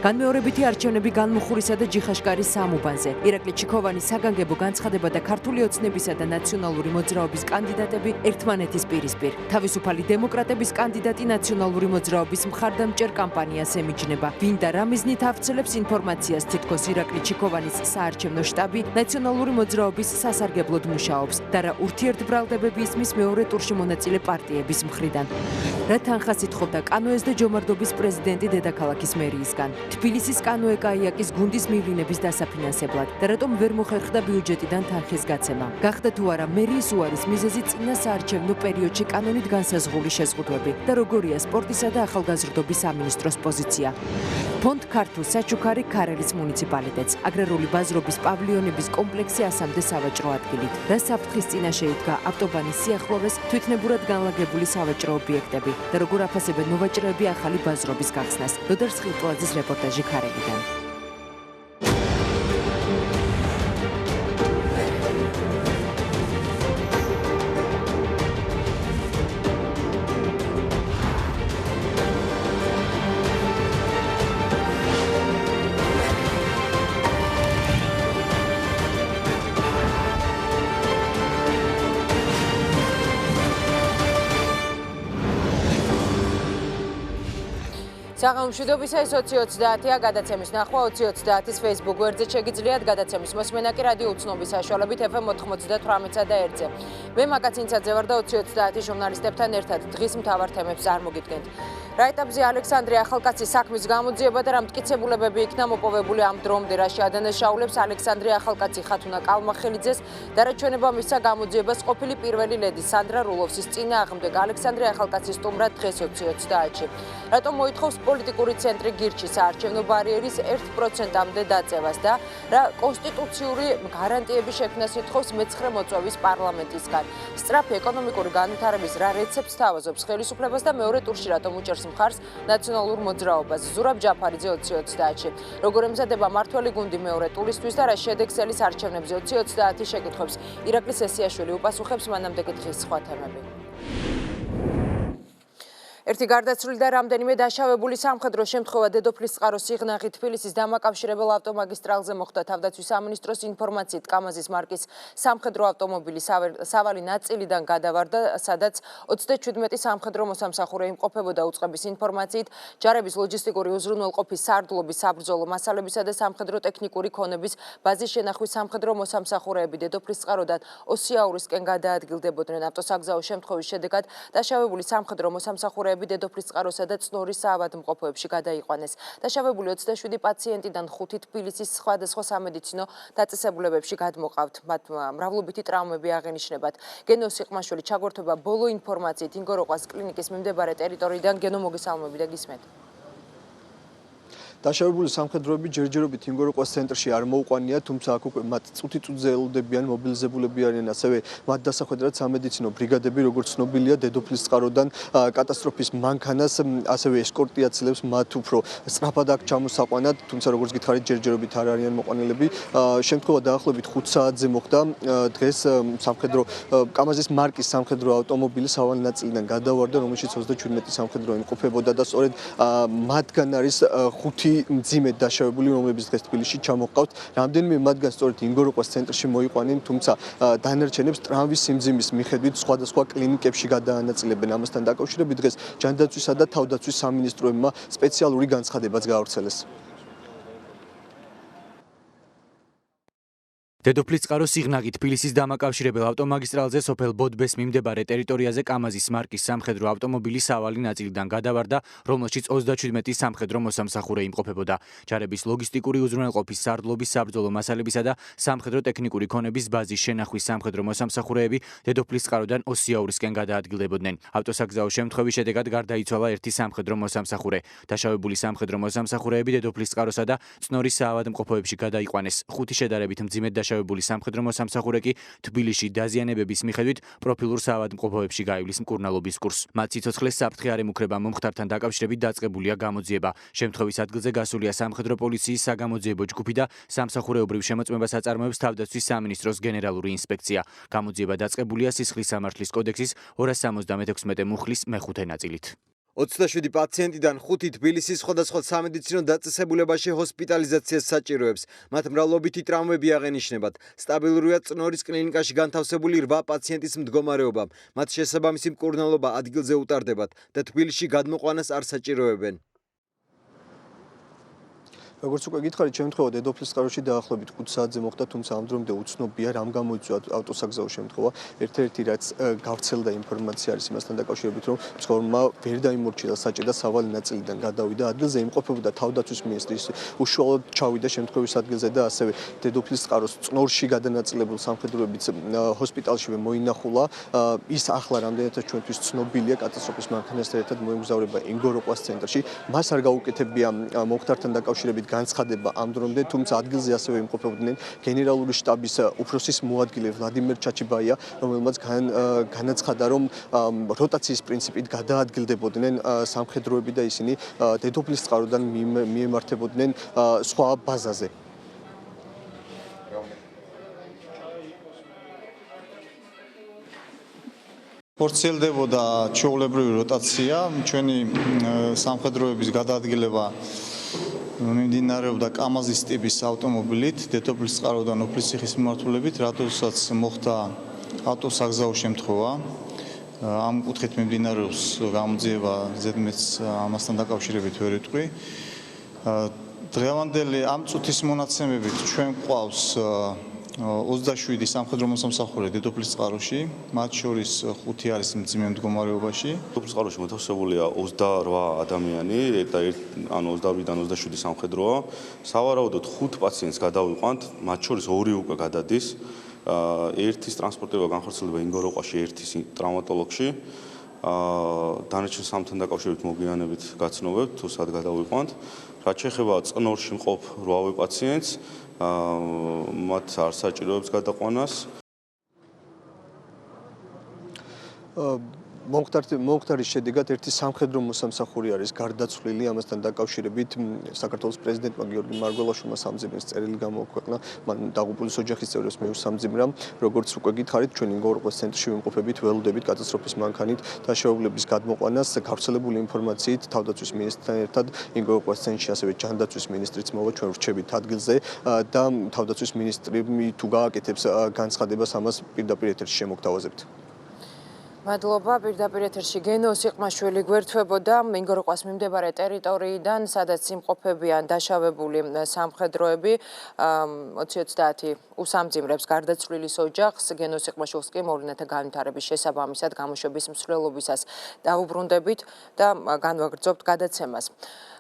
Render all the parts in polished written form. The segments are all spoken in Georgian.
განმეორებითი არჩევნები განმუხურისა და ჯიხაშკარის საამუბანზე. ირაკლი ჩიქოვანის საგანგებო განცხადება და ქართული ოცნებისა და ნაციონალური მოძრაობის კანდიდატები ერთმანეთის პირისპირ. თავისუფალი დემოკრატების კანდიდატი ნაციონალური მოძრაობის მხარდამჭერ კამპანიას ემიჯნება. ვინ და რა მიზნით ავრცელებს ინფორმაციას, თითქოს ირაკლი ჩიქოვანის საარჩევნო შტაბი ნაციონალური მოძრაობის სასარგებლოდ მუშაობს და რა ურთიერთბრალდებები ისმის მეორე ტურში მონაწილე პარტიების მხრიდან. რა თანხას ითხოვდა კანოეს და ჯომარდობის პრეზიდენტი დედაქალაქის მერიისგან. თბილისის კანოეკაიაკის გუნდის მივლინების დასაფინანსებლად და რატომ ვერ მოხერხდა ბიუჯეტიდან თანხის გაცემა. გახდა თუ არა მერიის უარის მიზეზი წინა საარჩევნო პერიოდში კანონით განსაზღვრული შეზღუდვები და როგორია სპორტისა და ახალგაზრდობის სამინისტროს პოზიცია. ფონდ ქართულ საჩუქარი ქარელის მუნიციპალიტეტს, აგრარული ბაზრობის პავილიონების კომპლექსი ასამდე სავაჭრო ადგილით. რა საფრთხის წინაშე იდგა ავტობანის სიახლოვეს თვითნებურად განლაგებული სავაჭრო ობიექტები და როგორ აფასებენ მოვაჭრეები ახალი ბაზრობის გახსნას. დოდარ სხილტლაძის რეპორტაჟი ქარელიდან. საღამომშვიდობისა ეს 20:30-ია გადაცემის ნახვა 20:30-ის Facebook გვერდზე შეგიძლიათ გადაცემის მოსმენა კი რადიო უცნობის საშუალებით FM 98 და 1-ზე. მე მაკაცინცაძე ვარ და 20:30-ის ჟურნალისტებთან ერთად დღის მთავარ თემებს წარმოგიდგენთ. რა ეტაპზე ალექსანდრე ახალკაცის საქმის გამოძიება და რა მტკიცებულებები იქნა მოპოვებული ამ დრომდე, რა შეადანაშაულებს ალექსანდრე ახალკაცი ხათუნა კალმახელიძეს და რა ჩვენება მისცა გამოძიებას ყოფილი პირველი ლედი სანდრა რულოვსის წინააღმდეგ ალექსანდრე ახალკაცის სტუმრად დღეს 20:30-ში. რატომ მოითხოვს პოლიტიკური ცენტრი გირჩის საარჩევნო ბარიერის 1%-მდე დაწევას და რა კონსტიტუციური გარანტიების შექმნას ითხოვს მე-9 მოწვევის პარლამენტისგან. სწრაფი ეკონომიკური განვითარების რა რეცეპტს თავაზობს ხელისუფლებას და მეორე ტურში რატომ უჭერს მხარს ნაციონალურ მოძრაობას. ზურაბ ჯაფარიძე 20:30-ში. როგორ ემზადება მართველი გუნდი მეორე ტურისთვის და რა შედეგს ელის არჩევნებზე 20:30 შეკითხვებს ირაკლი სესიაშვილი უპასუხებს, მანამდე კი დღის სხვა თემები. ერთი გარდაცვლილი და რამდენიმე დაშავებული სამხედრო შემთხვევა დედოფლის წყაროს სიღნაღით თბილისის დამაკავშირებელ ავტომაგისტრალზე მოხდა. თავდაცვის სამინისტროს ინფორმაციით კამაზის მარკის სამხედრო ავტომობილი სავალი ნაწილიდან გადავარდა, სადაც 37 სამხედრო მოსამსახურე იმყოფებოდა. უწყების ინფორმაციით ჯარების ლოჯისტიკური უზრუნველყოფის სარდლობის საბრძოლო მასალებისა და სამხედრო ტექნიკური ქონების ბაზის შენახვის სამხედრო მოსამსახურეები დედოფლის წყაროდან ოსიაურისკენ გადაადგილდებოდნენ. ავტოსაგზაო შემთხვევის შედეგად დაშავებული სამხედრო მოსამსახურეები დედოფლის წყაროსა და წნორის საავადმყოფოებში გადაიყვანეს. დაშავებული 27 პაციენტიდან 5 თბილისის სხვადასხვა სამედიცინო დაწესებულებებში გადმოყავთ. მათ მრავლობითი ტრავმები აღენიშნებათ. გენო სიყმაშვილი ჩაგვერთვება ბოლო ინფორმაციით ინგოროყვას კლინიკის მიმდებარე ტერიტორიიდან. გენო, მოგესალმები და გისმენთ. დაშავებული სამხედროები ჯერჯერობით ინგოროყვას ცენტრში არ მოუყვანია, თუმცა აქ უკვე მათ წუთი-წუთზე ელოდებიან, მობილიზებულები არიან, ასევე მათ დასახვედრად სამედიცინო ბრიგადები, როგორც ცნობილია, დედოფლის წყაროდან კატასტროფის მანქანას, ასევე ესკორტი აცილებს მათ უფრო სწრაფად აქ ჩამოსაყვანად, თუმცა როგორც გითხარით, ჯერჯერობით არ არიან მოყვანილები. შემთხვევა დაახლოებით 5 საათზე მოხდა. დღეს სამხედრო კამაზის მარკის სამხედრო ავტომობილი სავალი ნაწილიდან გადავარდა, რომელშიც 37 სამხედრო იმყოფებოდა და სწორედ მათგან არის 5 მძიმედ დაშავებული, რომლებიც დღეს თბილისში ჩამოჰყავთ. რამდენიმე მათგან სწორედ ინგოროყვას ცენტრში მოიყვანენ, თუმცა დანარჩენებს ტრამვის სიმძიმის მიხედვით სხვადასხვა კლინიკებში გადაანაწილებენ. ამასთან დაკავშირებით დღეს ჯანდაცვისა და თავდაცვის სამინისტროებმა სპეციალური განცხადებაც გაავრცელეს. დედოფლის წყაროს სიღნაღით თბილისის დამაკავშირებელ ავტომაგისტრალზე სოფელ ბოდბეს მიმდებარე ტერიტორიაზე კამაზის მარკის სამხედრო ავტომობილი სავალი ნაწილიდან გადავარდა, რომელშიც 37 სამხედრო მოსამსახურე იმყოფებოდა. ჯარების ლოგისტიკური უზრუნველყოფის სარდლობის საბრძოლო მასალებისა და სამხედრო ტექნიკური ქონების ბაზის შენახვის სამხედრო მოსამსახურეები დედოფლის წყაროდან ოსიაურისკენ გადაადგილდებოდნენ. ავტოსაგზაო შემთხვევის შედეგად გარდაიცვალა ერთი სამხედრო მოსამსახურე. დაშავებული სამხედრო მოსამსახურეები დედოფლის წყაროსა და წნორის საავადმყოფოებში გადაიყვანეს. 5 შედარებით მძიმედ დაშავებული სამხედრო მოსამსახურე კი თბილისში დაზიანებების მიხედვით პროფილურ საავადმყოფოებში გაივლის მკურნალობის კურსს. მათ სიცოცხლეს საფრთხე არ ემუქრება მომხდართან დაკავშირებით დაწყებულია გამოძიება. შემთხვევის ადგილზე გასულია სამხედრო პოლიციის საგამოძიებო ჯგუფი და სამსახურეობრივ შემოწმებას აწარმოებს თავდაცვის სამინისტროს გენერალური ინსპექცია. გამოძიება დაწყებულია სისხლის სამართლის კოდექსის 276 მუხლის მე-5 ნაწილით. 27 პაციენტიდან 5 თბილისის სხვადასხვა სამედიცინო დაწესებულებაში ჰოსპიტალიზაციას საჭიროებს. მათ მრავლობითი ტრავმები აღენიშნებათ. სტაბილურია წნორის კლინიკაში განთავსებული 8 პაციენტის მდგომარეობა. მათ შესაბამისი მკურნალობა ადგილზე უტარდებათ და თბილისში გადმოყვანას არ საჭიროებენ. როგორც უკვე გითხარით, შემთხვევა დედოფლის წყაროში დაახლოებით 5 საათზე მოხდა, თუმცა ამ დრომდე უცნობია, რამ გამოიწვია ავტოსაგზაო შემთხვევა. ერთ-ერთი რაც გავრცელდა ინფორმაცია არის იმასთან დაკავშირებით, რომ მცხოვრმა ვერ დაიმორჩილა საჭირდა სავალი ნაწილიდან გადავიდა ადგილზე, იმყოფებოდა თავდაცვის მინისტრის უშუალოდ ჩავიდა შემთხვევის ადგილზე და ასევე დედოფლის წყაროს წნორში გადანაწილებულ სამხედროებიც ჰოსპიტალშივე მოინახულა. ის ახლა რამდენადაც ჩვენთვის ცნობილია კატასტროფის მანქანასთან ერთად მოემგზავრება ინგოროყვას ცენტრში. მას არ გაუკეთებია მომხდართან დაკავშირებით განცხადება ამ დრომდე, თუმცა ადგილზე ასევე იმყოფებოდნენ გენერალური შტაბის უფროსის მოადგილე ვლადიმერ ჩაჩიბაია, რომელმაც განაცხადა, რომ როტაციის პრინციპით გადაადგილდებოდნენ სამხედროები და ისინი დედოფლის წყაროდან მიემართებოდნენ სხვა ბაზაზე. ხორციელდებოდა ჩვეულებრივი როტაცია, ჩვენი სამხედროების გადაადგილება მიმდინარეობდა კამაზის ტიპის ავტომობილით დედოფლის წყაროდან უფლისციხის მიმართულებით, რადგანაც მოხდა ავტოსაგზაო შემთხვევა. ამ კუთხით მიმდინარეობს გამოძიება, ზედმეტს ამასთან დაკავშირებით ვერ ვიტყვი. დღევანდელი ამ წუთის მონაცემებით ჩვენ გვყავს 27 სამხედრო მოსამსახურე დედოფლის წყაროში, მათ შორის 5 არის მძიმე მდგომარეობაში. დედოფლის წყაროში მოთავსებულია 28 ადამიანი და 28-დან 27 სამხედროა. სავარაუდოდ 5 პაციენტს გადავიყვანთ, მათ შორის 2 უკვე გადადის. ერთის ტრანსპორტირება განხორციელდება ინგოროყვაში, ერთის ტრავმატოლოგში. დანარჩენ სამთან დაკავშირებით მოგვიანებით გაცნობებთ, თუ სად გადავიყვანთ. რაც შეეხება წნორში მყოფ 8 პაციენტს, მათ არ საჭიროებს გადაყვანას. მომხდარის შედეგად ერთი სამხედრო მოსამსახური არის გარდაცვლილი, ამასთან დაკავშირებით საქართველოს პრეზიდენტმა გიორგი მარგველაშვილმა სამძიმრის წერილი გამოაქვეყნა, მან დაღუპულის ოჯახის წევრებს მიუსამძიმრა. როგორც უკვე გითხარით, ჩვენ ინგოროყვას ცენტრში ვიმყოფებით, ველოდებით კატასტროფის მანქანით დაშავებულების გადმოყვანას. გავრცელებული ინფორმაციით თავდაცვის მინისტრთან ერთად ინგოროყვას ცენტრში ასევე ჯანდაცვის მინისტრიც მოვა, ჩვენ ვრჩებით ადგილზე და თავდაცვის მინისტრი თუ გააკეთებს განცხადებას, ამას პირდაპირ ეთერში შემოგთავაზებთ. მადლობა, პირდაპირ ეთერში გენო სიყმაშვილი გვერდთვებოდა ინგოროყვას მიმდებარე ტერიტორიიდან, სადაც იმყოფებიან დაშავებული სამხედროები. 20-30 უსამძიმრებს გარდაცვლილის ოჯახს, გენო სიყმაშვილს კი მოვლენათა განვითარების შესაბამისად გამოშვების მსვლელობისას დაუბრუნდებით და განვაგრძობთ გადაცემას.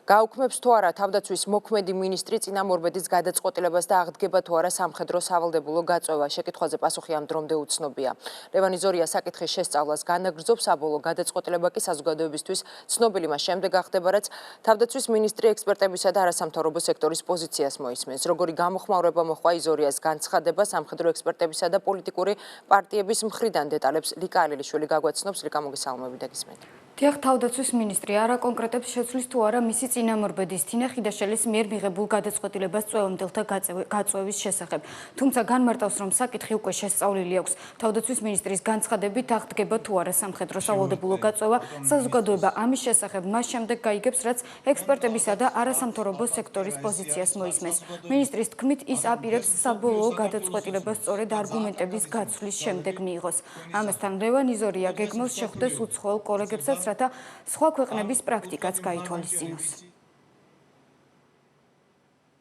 გაუქმებს თუ არა თავდაცვის მოქმედი მინისტრი წინამორბედის გადაწყვეტილებას და აღდგება თუ არა სამხედრო სავალდებულო გაწვევა. შეკითხვაზე პასუხი ამ დრომდე უცნობია. ლევან იზორია საკითხის შესწავლას განაგრძობს, საბოლოო გადაწყვეტილება კი საზოგადოებისთვის ცნობილი მას შემდეგ ახდება, რაც თავდაცვის მინისტრი ექსპერტებისა და არასამთავრობო სექტორის პოზიციას მოისმენს. როგორი გამოხმაურება მოხდა იზორიას განცხადება სამხედრო ექსპერტებისა და პოლიტიკური პარტიების მხრიდან დეტალებს ლიკა ალელიშვილი გაგვაცნობს. ლიკა, მოგესალმები და გისმენთ. დიახ, თავდაცვის მინისტრი არ აკონკრეტებს შეცვლის თუ არა მისი წინამორბედის თინა ხიდაშელის მიერ მიღებულ გადაწყვეტილებას წვევამდელთა გაწვევის შესახებ. თუმცა განმარტავს, რომ საკითხი უკვე შესწავლილი აქვს. თავდაცვის მინისტრის განცხადებით აღდგება თუ არა სამხედრო სავალდებულო გაწვევა, საზოგადოება ამის შესახებ მას შემდეგ გაიგებს, რაც ექსპერტებისა და არასამთავრობო სექტორის პოზიციას მოისმენს. მინისტრის თქმით, ის აპირებს საბოლოო გადაწყვეტილებას სწორედ არგუმენტების გაცვლის შემდეგ მიიღოს. ამასთან ლევან იზორია გეგმავს შეხვდეს უცხოელ კოლეგებსაც, რათა სხვა ქვეყნების პრაქტიკაც გაითვალისწინოს.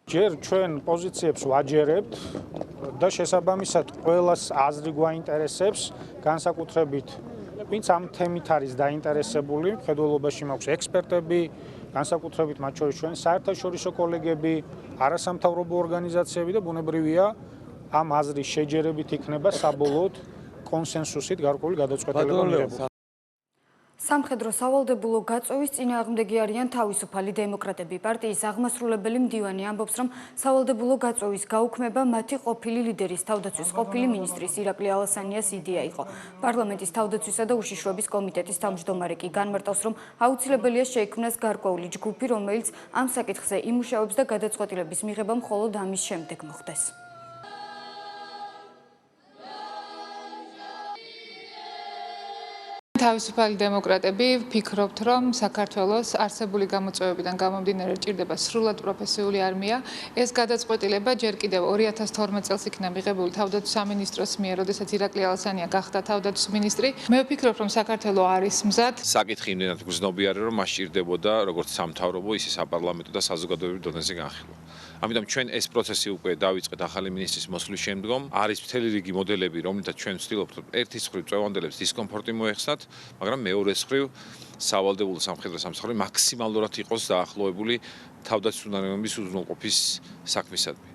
ჯერ ჩვენ პოზიციებს ვაჯერებთ და შესაბამისად ყველას აზრი გვაინტერესებს, განსაკუთრებით ვინც ამ თემით არის დაინტერესებული, მხედველობაში მაქვს ექსპერტები, განსაკუთრებით მათ შორის ჩვენ საერთაშორისო კოლეგები, არასამთავრობო ორგანიზაციები და ბუნებრივია ამ აზრის შეჯერებით იქნება საბოლოოდ კონსენსუსით გარკვეული გადაწყვეტილება მიღებული. სამხედრო სავალდებულო გაწვევის წინააღმდეგი არიან თავისუფალი დემოკრატები. პარტიის აღმასრულებელი მდივანი ამბობს, რომ სავალდებულო გაწვევის გაუქმება მათი ყოფილი ლიდერის, თავდაცვის ყოფილი მინისტრის ირაკლი ალასანიას იდეა იყო. პარლამენტის თავდაცვისა და უშიშროების კომიტეტის თავმჯდომარე კი განმარტავს, რომ აუცილებელია შეიქმნას გარკვეული ჯგუფი, რომელიც ამ საკითხზე იმუშავებს და გადაწყვეტილების მიღება მხოლოდ ამის შემდეგ მოხდეს. თავისუფალი დემოკრატები ვფიქრობთ, რომ საქართველოს არსებული გამოწვევებიდან გამომდინარე ჭირდება სრულად პროფესიული არმია. ეს გადაწყვეტილება ჯერ კიდევ 2012 წელს იქნა მიღებული თავდაცვის სამინისტროს მიერ, როდესაც ირაკლი ალასანია გახდა თავდაცვის მინისტრი. მე ვფიქრობ, რომ საქართველო არის მზად. საკითხი იმდენად გრძნობიარე, რომ მას ჭირდებოდა როგორც სამთავრობო, ისე საპარლამენტო და საზოგადოებრივ დონეზე განხილვა. ამიტომ ჩვენ ეს პროცესი უკვე დავიწყეთ ახალი მინისტრის მოსვლის შემდგომ. არის მთელი რიგი მოდელები, რომლითაც ჩვენ ვცდილობთ ერთის მხრივ წევანდელებს დისკომფორტი მოეხსნათ, მაგრამ მეორეს მხრივ სავალდებულო სამხედრო სამსახური მაქსიმალურად იყოს დაახლოებული თავდაცვის უნარიანობის უზრუნველყოფის საქმისადმი.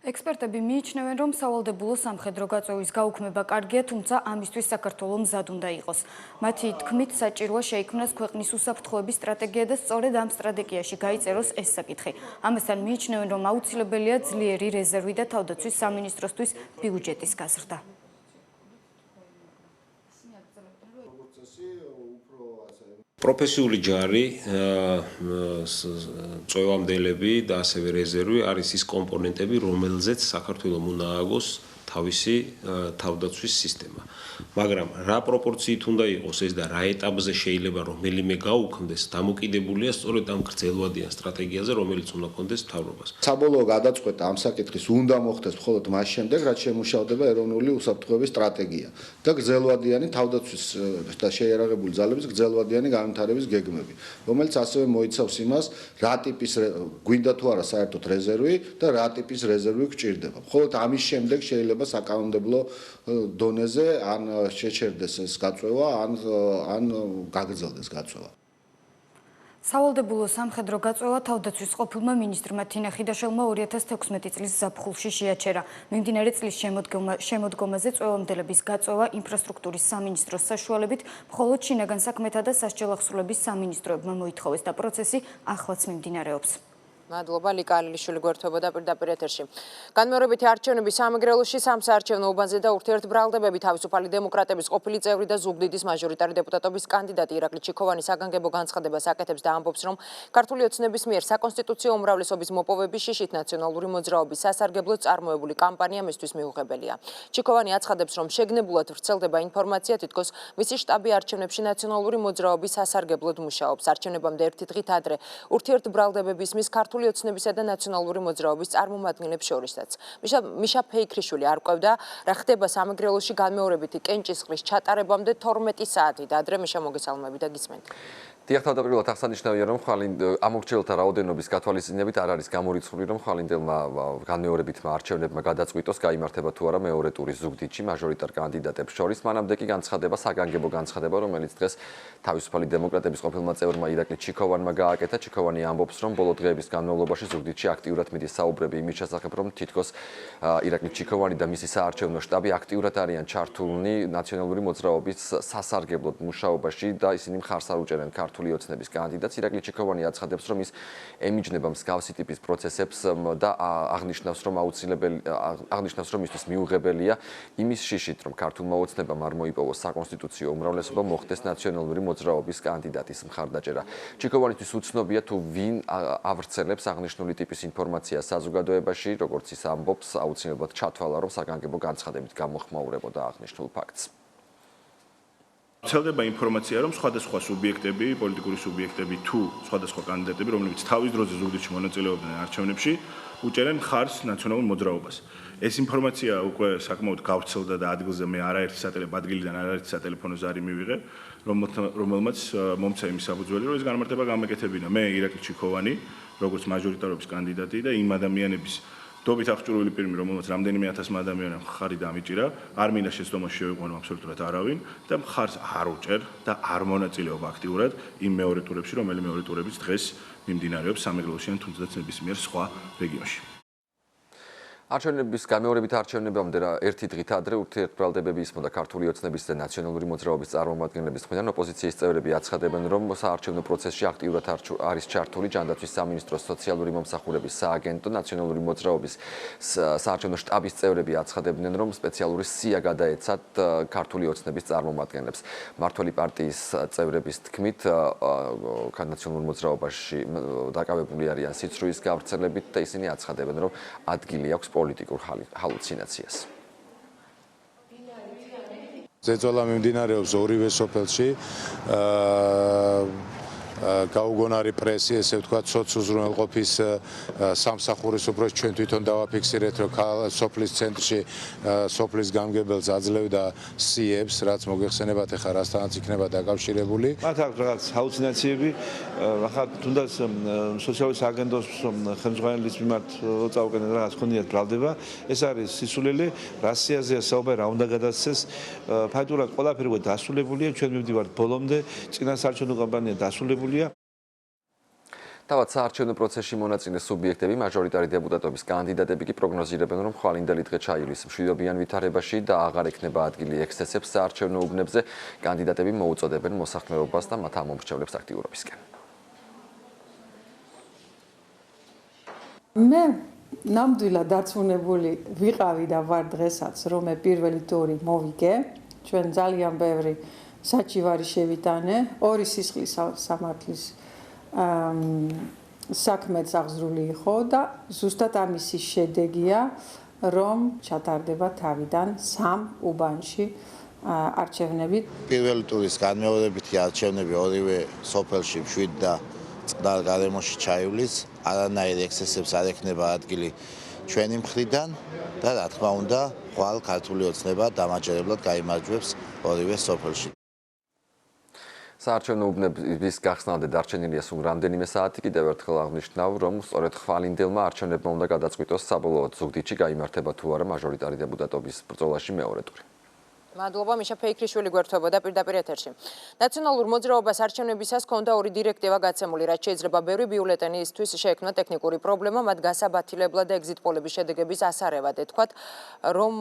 ექსპერტები მიიჩნევენ, რომ სავალდებულო სამხედრო გაწევის გაუქმება კარგია, თუმცა ამისთვის საქართველო მზად უნდა იყოს. მათი თქმით, საჭიროა შეიქმნას ქვეყნის უსაფრთხოების სტრატეგია და სწორედ ამ სტრატეგიაში გაიწეროს ეს საკითხი. ამასთან მიიჩნევენ, რომ აუცილებელია ძლიერი რეზერვი და თავდაცვის სამინისტროსთვის ბიუჯეტის გაზრდა. პროფესიული ჯარი, წვევამდელები და ასევე რეზერვი არის ის კომპონენტები, რომელზეც საქართველოს უნდა ააგოს თავისი თავდაცვის სისტემა. მაგრამ რა პროპორციით უნდა იყოს ეს და რა ეტაპზე შეიძლება რომელიმე გაუქმდეს, დამოკიდებულია სწორედ ამ გრძელვადიან სტრატეგიაზე, რომელიც უნდა კონდეს მთავრობას. საბოლოო გადაწყვეტა ამ საკითხის უნდა მოხდეს მხოლოდ მას შემდეგ, რაც შემუშავდება ეროვნული უსაფრთხოების სტრატეგია და გრძელვადიანი თავდაცვის და შეიარაღებული ძალების გრძელვადიანი განვითარების გეგმები, რომელიც ასევე მოიცავს იმას, რა ტიპის გვინდა თუ არა საერთოდ რეზერვი და რა ტიპის რეზერვი გვჭირდება. მხოლოდ ამის შემდეგ შეიძლება საკანონმდებლო დონეზე ან შეჩერდეს ეს გაწევა, ან გაგრძელდეს გაწევა. სავალდებულო სამხედრო გაწევა თავდაცვის ყოფილმა მინისტრმა თინა ხიდაშელმა 2016 წლის ზაფხულში შეაჩერა. მიმდინარე წლის შემოდგომაზე წვევამდელების გაწევა ინფრასტრუქტურის სამინისტროს საშუალებით მხოლოდ შინაგან საქმეთა და სასჯელ ახსრულების სამინისტროებმა მოითხოვეს და პროცესი ახლაც მიმდინარეობს. მადლობა ლიკა ალიშვილი გვერდებოდა პირდაპირ ეთერში. განმეორებითი არჩევნები სამეგრელოში სამსაარჩევნო უბანზე და ურთიერთბრალდებები თავისუფალი დემოკრატების ყოფილი წევრი და ზუგდიდის მაჟორიტარი დეპუტატობის კანდიდატი ირაკლი ჩიქოვანი საგანგებო განცხადებას აკეთებს და ამბობს, რომ ქართული ოცნების მიერ საკონსტიტუციო უმრავლესობის მოპოვების შიშით ნაციონალური მოძრაობის სასარგებლოდ წარმოებული კამპანია მისთვის მიუღებელია. ჩიქოვანი აცხადებს, რომ შეგნებულად ვრცელდება ინფორმაცია, თითქოს მისი შტაბი არჩევნებში ნაციონალური მოძრაობის სასარგებლოდ მუშაობს. არჩევნებამდე ერთი დღით ადრე ურთიერთბრალდებები ისმის ქართული ოცნებისა და ნაციონალური მოძრაობის წარმომადგენლებს შორისაც. მიშა ფეიქრიშვილი არ ყვევდა, რა ხდება სამეგრელოში განმეორებითი კენჭისყრის ჩატარებამდე 12 საათით ადრე. მიშა მოგესალმები და გისმენთ. დიახ, თავდაპირველად აღსანიშნავია, რომ ამორჩეულთა რაოდენობის გათვალისწინებით არ არის გამორიცხული, რომ ხვალინდელმა განმეორებითმა არჩევნებმა გადაწყვიტოს გაიმართება თუ არა მეორე ტურის ზუგდიდში მაჟორიტარ კანდიდატებს შორის. მანამდე კი განცხადება, საგანგებო განცხადება, რომელიც დღეს თავისუფალი დემოკრატების ყოფილმა წევრმა ირაკლი ჩიქოვანმა გააკეთა. ჩიქოვანი ამბობს, რომ ბოლო დღეების განმავლობაში ზუგდიდში აქტიურად მიდის საუბრები იმის შესახებ, რომ თითქოს ირაკლი ჩიქოვანი და მისი საარჩევნო შტაბი აქტიურად არიან ჩართულნი ნაციონალური მოძრაობის სასარგებლოდ მუშაობაში და ისინი მხარს არ უჭერენ ქართული ოცნების კანდიდატს. ირაკლი ჩიქოვანი აცხადებს, რომ ის ემიჯნება მსგავსი ტიპის პროცესებს და აღნიშნავს, რომ მისთვის მიუღებელია იმის შიშით, რომ ქართულმა ოცნებამ არ მოიპოვოს საკონსტიტუციო უმრავლესობა, მოხდეს ნაციონალური მოძრაობის კანდიდატის მხარდაჭერა. ჩიქოვანისთვის უცნობია თუ ვინ ავრცელებს აღნიშნული ტიპის ინფორმაციას საზოგადოებაში, როგორც ის ამბობს, აუცილებლად ჩათვალა, რომ საგანგებო განცხადებით გამოხმაურებოდა აღნიშნულ ფაქტს. ვრცელდება ინფორმაცია, რომ სხვადასხვა სუბიექტები, პოლიტიკური სუბიექტები თუ სხვადასხვა კანდიდატები, რომლებიც თავის დროზე ზუგდიდში მონაწილეობდნენ არჩევნებში, უჭერენ ხარს ნაციონალურ მოძრაობას. ეს ინფორმაცია უკვე საკმაოდ გავრცელდა და ადგილზე მე ადგილიდან არაერთი სატელეფონო ზარი მივიღე, რომელმაც მომცა იმის საფუძველი, რომ ეს განმარტება გამეკეთებინა. მე ირაკლი ჩიქოვანი, როგორც მაჟორიტარობის კანდიდატი და იმ ადამიანების დობით აღჭურვილი პირი, რომელმაც რამდენიმე ათასმა ადამიანმა ხარი დამიჭირა, არ მინდა შეცდომაში შევიყვანო აბსოლუტურად არავინ და მხარს არ უჭერ და არ მონაწილეობა აქტიურად იმ მეორე ტურებში, რომელიც მეორე ტურების დღეს მიმდინარეობს სამეგრელოში ან თუნდაც ნებისმიერ სხვა რეგიონში. არჩევნების გამეორებით არჩევნებამდე ერთი დღით ადრე ურთიერთბრალდებები ისმოდა ქართული ოცნების და ნაციონალური მოძრაობის წარმომადგენლების მხრიდან. ოპოზიციის წევრები აცხადებენ, რომ საარჩევნო პროცესში აქტიურად არის ჩართული ჯანდაცვის სამინისტროს სოციალური მომსახურების სააგენტო, ნაციონალური მოძრაობის საარჩევნო შტაბის წევრები აცხადებდნენ, რომ სპეციალური სია გადაეცათ ქართული ოცნების წარმომადგენლებს. მართველი პარტიის წევრების თქმით, ნაციონალურ მოძრაობაში დაკავებული არიან სიცრუის გავრცელებით და ისინი აცხადებენ, რომ ადგილი აქვს პოლიტიკურ ჰალუცინაციას. ზეწოლა მიმდინარეობს ორივე სოფელში. გაუგონარი პრესი, ესე ვთქვათ, სოციუზრუნველყოფის სამსახურის უბრალოდ ჩვენ თვითონ დავაფიქსირეთ, რომ სოფლის ცენტრში სოფლის გამგებელს აძლევდა სიებს, რაც მოგეხსენებათ ახლა რასთანაც იქნება დაკავშირებული. მათ აქვს რაღაც ჰალუცინაციები, ახლა თუნდაც სოციალური სააგენტოს ხელმძღვანელის მიმართ წაუყენეთ რაღაც ხონიათ ბრალდება. ეს არის სისულელე, რასიაზეა საუბარი, რა უნდა გადასცეს. ფაქტურად ყველაფერი დასრულებულია, ჩვენ მივდივართ ბოლომდე, წინა საარჩევნო კამპანია დასრულებულია. თავად საარჩევნო პროცესში მონაწილე სუბიექტები, მაჟორიტარი დეპუტატობის კანდიდატები კი პროგნოზირებენ, რომ ხვალინდელი დღე ჩაივლის მშვიდობიან ვითარებაში და აღარ ექნება ადგილი ექსცესებს საარჩევნო უბნებზე. კანდიდატები მოუწოდებენ მოსახლეობას და მათ ამომრჩევლებს აქტიურობისკენ. მე ნამდვილად დარწმუნებული ვიყავი და ვარ დღესაც, რომ მე პირველი ტური მოვიგე. ჩვენ ძალიან ბევრი საჩივარი შევიტანე, ორი სისხლის სამართლის საქმეც აღზრული იყო და ზუსტად ამისი შედეგია, რომ ჩატარდება თავიდან 3 უბანში არჩევნები. პირველი ტურის განმეორებითი არჩევნები ორივე სოფელში 7 და წყნარ გარემოში ჩაივლის, არანაირ ექსცესებს არ ექნება ადგილი ჩვენი მხრიდან და რა თქმა უნდა, ხვალ ქართული ოცნება დამაჯერებლად გაიმარჯვებს ორივე სოფელში. საარჩევნო უბნების გახსნამდე დარჩენილია სულ რამდენიმე საათი. კიდევ ერთხელ აღნიშნავ, რომ სწორედ ხვალინდელმა არჩევნებმა უნდა გადაწყვიტოს საბოლოოდ ზუგდიდში გაიმართება თუ არა მაჟორიტარი დეპუტატობის ბრძოლაში მეორე ტური. მადლობა მიშა ფეიქრიშვილი გვერდებოდა პირდაპირ ეთერში. ნაციონალურ მოძრაობას არჩევნებისას ჰქონდა 2 დირექტივა გაცემული, რაც შეიძლება ბევრი ბიულეტენისთვის შეექმნა ტექნიკური პრობლემა, მათ გასაბათილებლად და ეგზიტ პოლების შედეგების ასარევად ეთქვათ, რომ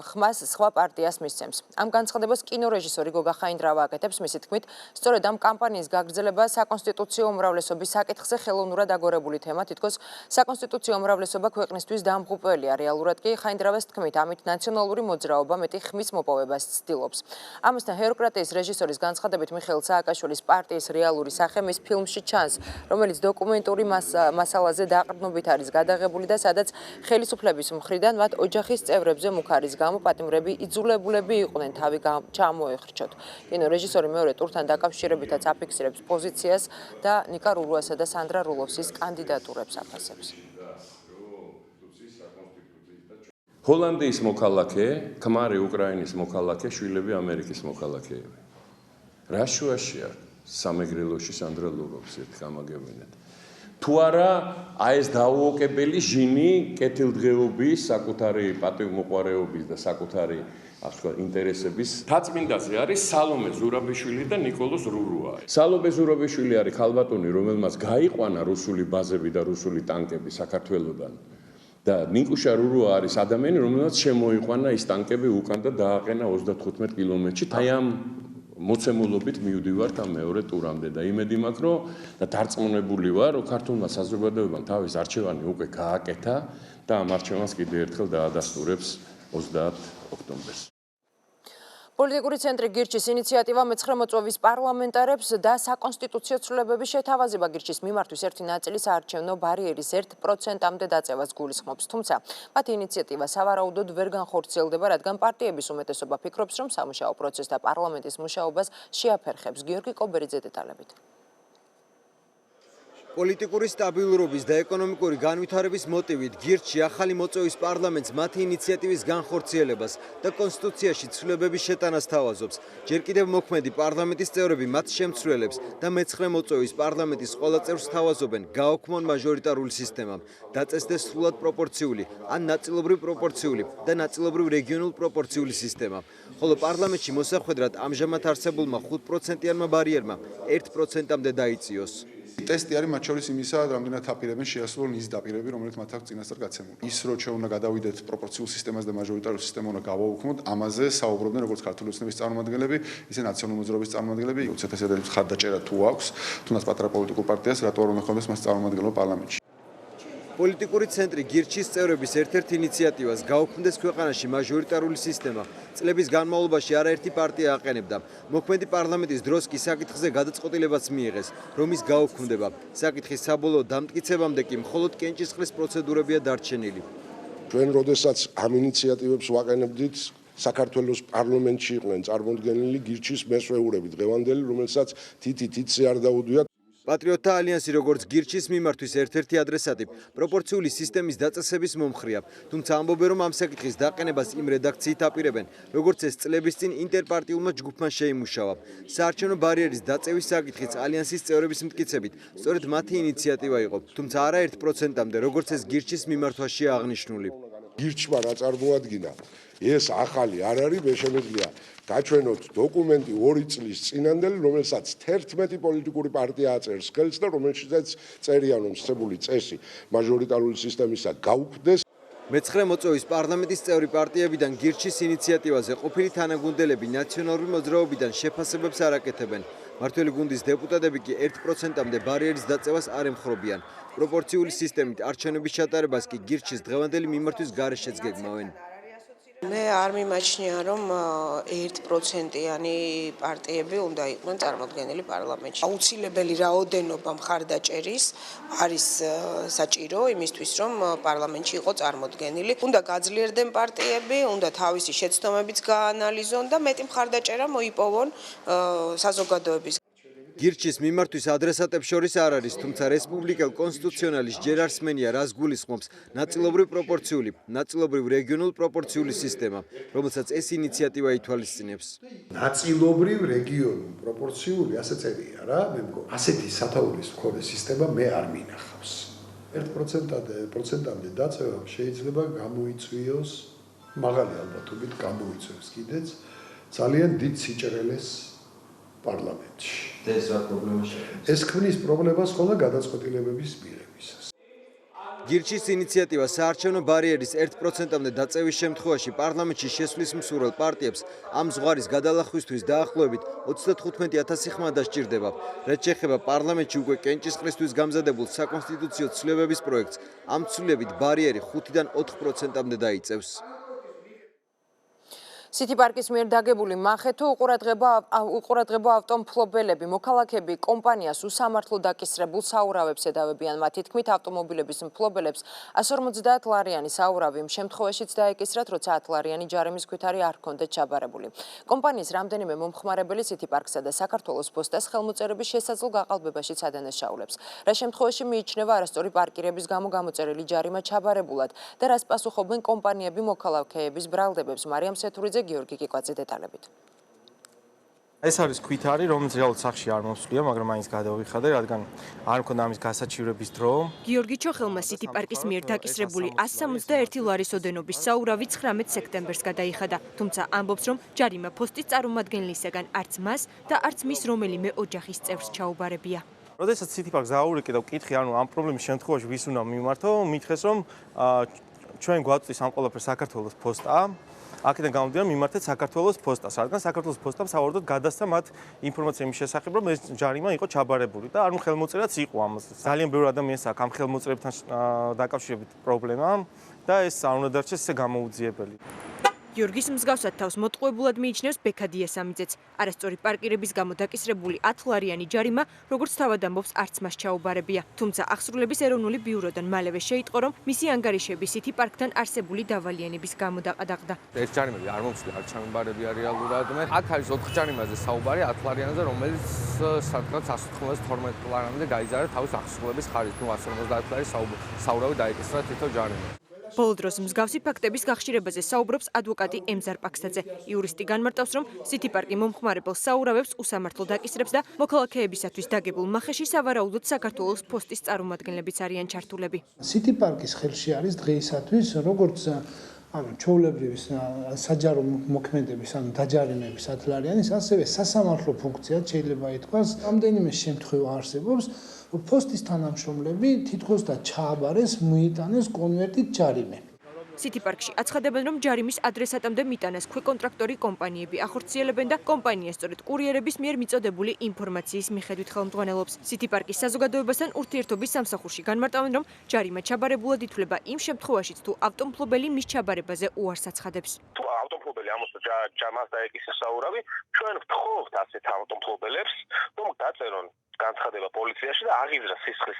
ხმას სხვა პარტიას მისცემს. ამ განცხადებას კინორეჟისორი გოგა ხაინდრავა აკეთებს, მისი თქმით, სწორედ ამ კამპანიის გაგრძელება საკონსტიტუციო უმრავლესობის საკითხზე ხელოვნურად აგორებული თემა, თითქოს საკონსტიტუციო უმრავლესობა ქვეყნისთვის დამღუპველია. რეალურად კი ხაინდრავას თქმით, ამით ნაციონალური მოძრაობა მეტი ხმის მოპოვებას ცდილობს. ამასთან ჰეროკრატიის რეჟისორის განცხადებით მიხეილ სააკაშვილის პარტიის რეალური სახე მის ფილმში ჩანს, რომელიც დოკუმენტური მასალაზე დაყრდნობით არის გადაღებული და სადაც ხელისუფლების მხრიდან მათ ოჯახის წევრებზე მუქარის გამო პატიმრები იძულებულები იყვნენ თავი ჩამოეხრჩოთ. კინორეჟისორი მეორე ტურთან დაკავშირებითაც აფიქსირებს პოზიციას და ნიკა რულუასა და სანდრა რულოვსის კანდიდატურებს აფასებს. ჰოლანდიის მოქალაქე, ქმარი უკრაინის მოქალაქე, შვილები ამერიკის მოქალაქეები. რა შუაშია სამეგრელოში სანდრა რულოვს ერთ გამაგებინეთ. თუ არა, აი ეს დაუოკებელი ჟინი კეთილდღეობის, საკუთარი პატივმოყვარეობის და საკუთარი ინტერესების თაწმინდაზე არის სალომე ზურაბიშვილი და ნიკოლოზ რურუა. სალომე ზურაბიშვილი არის ქალბატონი, რომელმაც გაიყვანა რუსული ბაზები და რუსული ტანკები საქართველოსდან. და ნიკუშა რურუა არის ადამიანი, რომელმაც შემოიყვანა ის ტანკები უკან და დააყენა 35 კილომეტრში. აი ამ მოცემულობით მივდივართ ამ მეორე ტურამდე და იმედი მაქვს, რომ და დარწმუნებული ვარ, რომ ქართულმა საზოგადოებამ თავის არჩევანი უკვე გააკეთა და ამ არჩევანს კიდევ ერთხელ დაადასტურებს 30 ოქტომბერს. პოლიტიკური ცენტრი გირჩის ინიციატივა მეცხრე მოწვევის პარლამენტარებს და საკონსტიტუციო ცვლილებების შეთავაზება გირჩის მიმართვის ერთი ნაწილი საარჩევნო ბარიერის 1%-მდე დაწევას გულისხმობს. თუმცა მათი ინიციატივა სავარაუდოდ ვერ განხორციელდება, რადგან პარტიების უმეტესობა ფიქრობს, რომ სამუშაო პროცესს და პარლამენტის მუშაობას შეაფერხებს. გიორგი კობერიძე დეტალებით. პოლიტიკური სტაბილურობის და ეკონომიკური განვითარების მოტივით გირჩი ახალი მოწვევის პარლამენტს მათი ინიციატივის განხორციელებას და კონსტიტუციაში ცვლილებების შეტანას თავაზობს. ჯერ კიდევ მოქმედი პარლამენტის წევრები მათ შემცვლელებს და მეცხრე მოწვევის პარლამენტის ყველა წევრს თავაზობენ გაოქმონ მაჟორიტარული სისტემა, დაწესდეს სრულად პროპორციული ან ნაწილობრივ პროპორციული და ნაწილობრივ რეგიონულ პროპორციული სისტემა. ხოლო პარლამენტში მოსახვედრად ამჟამად არსებულმა 5%-იანმა ბარიერმა 1%-მდე დაიწიოს. ტესტი არის მათ შორის იმისა, რამდენად აპირებენ შეასრულონ ის დაპირებები, რომელიც მათ აქვს წინასწარ გაცემული. ის რომ ჩვენ უნდა გადავიდეთ პროპორციულ სისტემას და მაჟორიტარულ სისტემას უნდა გავაუქმოთ, ამაზე საუბრობდნენ როგორც ქართული ოცნების წარმომადგენლები, ისე ნაციონალური მოძრაობის წარმომადგენლები. უცეთესადების ხარდაჭერა თუ აქვს, თუნდაც პატრა პოლიტიკურ პარტიას, რატო არ უნდა ჰქონდეს მას წარმომადგენლობა პარლამენტში. პოლიტიკური ცენტრი გირჩის წევრების ერთ-ერთ ინიციატივას გაუქმდეს ქვეყანაში მაჟორიტარული სისტემა წლების განმავლობაში არაერთი პარტია აყენებდა. მოქმედი პარლამენტის დროს კი საკითხზე გადაწყვეტილებაც მიიღეს, რომ ის გაუქმდება. საკითხის საბოლოო დამტკიცებამდე კი მხოლოდ კენჭისყრის პროცედურებია დარჩენილი. ჩვენ როდესაც ამ ინიციატივებს ვაყენებდით, საქართველოს პარლამენტში იყვნენ წარმოდგენილი გირჩის მესვეურები დღევანდელი, რომელსაც თითი არ დაუდვია. პატრიოტთა ალიანსი როგორც გირჩის მიმართვის ერთ-ერთი ადრესატი პროპორციული სისტემის დაწესების მომხრეა, თუმცა ამბობენ, რომ ამ საკითხის დაყენებას იმ რედაქციით აპირებენ, როგორც ეს წლების წინ ინტერპარტიულმა ჯგუფმა შეიმუშავა. საარჩევნო ბარიერის დაწევის საკითხიც ალიანსის წევრების მტკიცებით, სწორედ მათი ინიციატივა იყო, თუმცა არა 1%-მდე, როგორც ეს გირჩის მიმართვაშია აღნიშნული. გირჩმა რა წარმოადგინა, ეს ახალი არ არის, მე შემიძლია გაჩვენოთ დოკუმენტი 2 წლის წინანდელი, რომელსაც 11 პოლიტიკური პარტია აწერს ხელს და რომელშიც წერია, რომ სწებული წესი მაჟორიტარული სისტემისა გაუქმდეს. მეცხრე მოწვევის პარლამენტის წევრი პარტიებიდან გირჩის ინიციატივაზე ყოფილი თანაგუნდელები ნაციონალური მოძრაობიდან შეფასებებს არ აკეთებენ. მართველი გუნდის დეპუტატები კი 1%-მდე ბარიერის დაწევას არ ემხრობიან. პროპორციული სისტემით არჩევნების ჩატარებას კი გირჩის დღევანდელი მიმართვის გარეშეც გეგმავენ. მე არ მიმაჩნია, რომ 1%-იანი პარტიები უნდა იყვნენ წარმოდგენილი პარლამენტში. აუცილებელი რაოდენობა მხარდაჭერის არის საჭირო იმისთვის, რომ პარლამენტში იყო წარმოდგენილი. უნდა გაძლიერდნენ პარტიები, უნდა თავისი შეცდომებიც გაანალიზონ და მეტი მხარდაჭერა მოიპოვონ საზოგადოების. გირჩის მიმართვის ადრესატებს შორის არ არის, თუმცა რესპუბლიკელ კონსტიტუციონალის ჯერ არ სმენია, რას გულისხმობს ნაწილობრივ პროპორციული, ნაწილობრივ რეგიონულ პროპორციული სისტემა, რომელსაც ეს ინიციატივა ითვალისწინებს. ნაწილობრივ რეგიონულ პროპორციული ასე წერია რა, მე მგონი. ასეთი სათაურის მქონე სისტემა მე არ მინახავს. 1%-მდე დაწევა შეიძლება გამოიწვიოს, მაღალი ალბათობით გამოიწვევს კიდეც ძალიან დიდ სიჭრელეს პარლამენტში. ეს რა პრობლემა შექმნის? ეს ქმნის პრობლემას ხოლმე გადაწყვეტილებების მიღებისას. გირჩის ინიციატივა საარჩევნო ბარიერის 1%-მდე დაწევის შემთხვევაში პარლამენტში შესვლის მსურველ პარტიებს ამ ზღვარის გადალახვისთვის დაახლოებით 35,000 ხმა დასჭირდება. რაც შეეხება პარლამენტში უკვე კენჭისყრისთვის გამზადებულ საკონსტიტუციო ცვლილებების პროექტს, ამ ცვლილებით ბარიერი 5-დან 4%-მდე დაიწევს. სიტიპარკის მიერ დაგებული მახეთო უყურადღება ავტომფლობელები, მოქალაქეები კომპანიას უსამართლო დაკისრებულ საურავებს ედავებიან. მათი თქმით, ავტომობილების მფლობელებს 150 ლარიანი საურავი იმ შემთხვევაშიც დაეკისრათ, როცა 10 ლარიანი ჯარიმის ქვითარი არ ჰქონდეთ ჩაბარებული. კომპანიის რამდენიმე მომხმარებელი სიტიპარკსა და საქართველოს პოსტას ხელმოწერების შესაძლო გაყალბებაშიც ადანაშაულებს. რა შემთხვევაში მიიჩნევა არასწორი პარკირების გამო გამოწერილი ჯარიმა ჩაბარებულად და რას პასუხობენ კომპანიები მოქალაქეების ბრალდებებს. მარიამ სეთურიძე, გიორგი კიკვაძე დეტალებით. ეს არის ქვითარი, რომელიც რეალურად სახში არ მოსვლია, მაგრამ მაინც გადავიხადე, რადგან არ მქონდა ამის გასაჩივრების დრო. გიორგი ჩოხელმა სიტიპარკის მიერ დაკისრებული 171 ლარის ოდენობის საურავი 19 სექტემბერს გადაიხადა, თუმცა ამბობს, რომ ჯარიმა ფოსტის წარმომადგენლისაგან არც მას და არც მის რომელიმე ოჯახის წევრს ჩაუბარებია. როდესაც სიტიპარკს დააურეკე და ვკითხე, ანუ ამ პრობლემის შემთხვევაში ვის უნდა მიმართო, მითხრეს, რომ ჩვენ გვაწვის ამ ყველაფერს საქართველოს პოსტა. აქედან გამომდინარე მიმართეთ საქართველოს პოსტას, რადგან საქართველოს პოსტამ სავარაუდოდ გადასცა მათ ინფორმაცია იმის შესახებ, რომ ეს ჯარიმა იყო ჩაბარებული და ანუ ხელმოწერაც იყო ამას. ძალიან ბევრი ადამიანს აქვს ამ ხელმოწერებთან დაკავშირებით პრობლემა და ეს არ უნდა დარჩეს ესე გამოუძიებელი. გიორგის მსგავსად თავს მოტყუებულად მიიჩნევს ბექა დიასამიძეც. არასწორი პარკირების გამო დაკისრებული 10 ლარიანი ჯარიმა, როგორც თავად ამბობს, არც მას ჩაუბარებია. თუმცა აღსრულების ეროვნული ბიუროდან მალევე შეიტყო, რომ მისი ანგარიშები სიტიპარკთან არსებული დავალიანების გამო დაყადაღდა. ეს ჯარიმები არ მომცვლი, არ ჩამებარებია რეალურად. აქ არის 4 ჯარიმაზე საუბარი 10 ლარიანზე, რომელიც სადღაც 192 ლარამდე გაიზარდა თავის აღსრულების ხარჯით. 150 ლარის საურავი დაეკისრა თითო ჯარიმა. ბოლო დროს მსგავსი ფაქტების გახშირებაზე საუბრობს ადვოკატი ემზარ პაქსაძე. იურისტი განმარტავს, რომ სიტიპარკი მომხმარებელ საურავებს უსამართლო დაკისრებს და მოქალაქეებისათვის დაგებულ მახეში სავარაუდოდ საქართველოს პოსტის წარმომადგენლებიც არიან ჩართულები. სიტიპარკის ხელში არის დღეისათვის როგორც ჩვეულებრივი საჯარო მოქმედების, დაჯარიმების 10 ლარიანის, ასევე სასამართლო ფუნქციად შეიძლება ითქვას. რამდენიმე შემთხვევა არსებობს, პოსტის თანამშრომლები თითქოს და ჩააბარეს, მოიტანეს კონვერტით ჯარიმე. სიტიპარკში აცხადებენ, რომ ჯარიმის ადრესატამდე მიტანას ქვეკონტრაქტორი კომპანიები ახორციელებენ და კომპანია სწორედ კურიერების მიერ მიწოდებული ინფორმაციის მიხედვით ხელმძღვანელობს. სიტიპარკის საზოგადოებასთან ურთიერთობის სამსახურში განმარტავენ, რომ ჯარიმა ჩაბარებულად ითვლება იმ შემთხვევაშიც, თუ ავტომფლობელი მის ჩაბარებაზე უარს აცხადებს. თუ ავტომფლობელი ამას დაეკისრა საურავი, ჩვენ ვთხოვთ ასეთ ავტომფლობელებს, რომ დაწერონ განცხადება პოლიციაში და აღიძრა სისხლის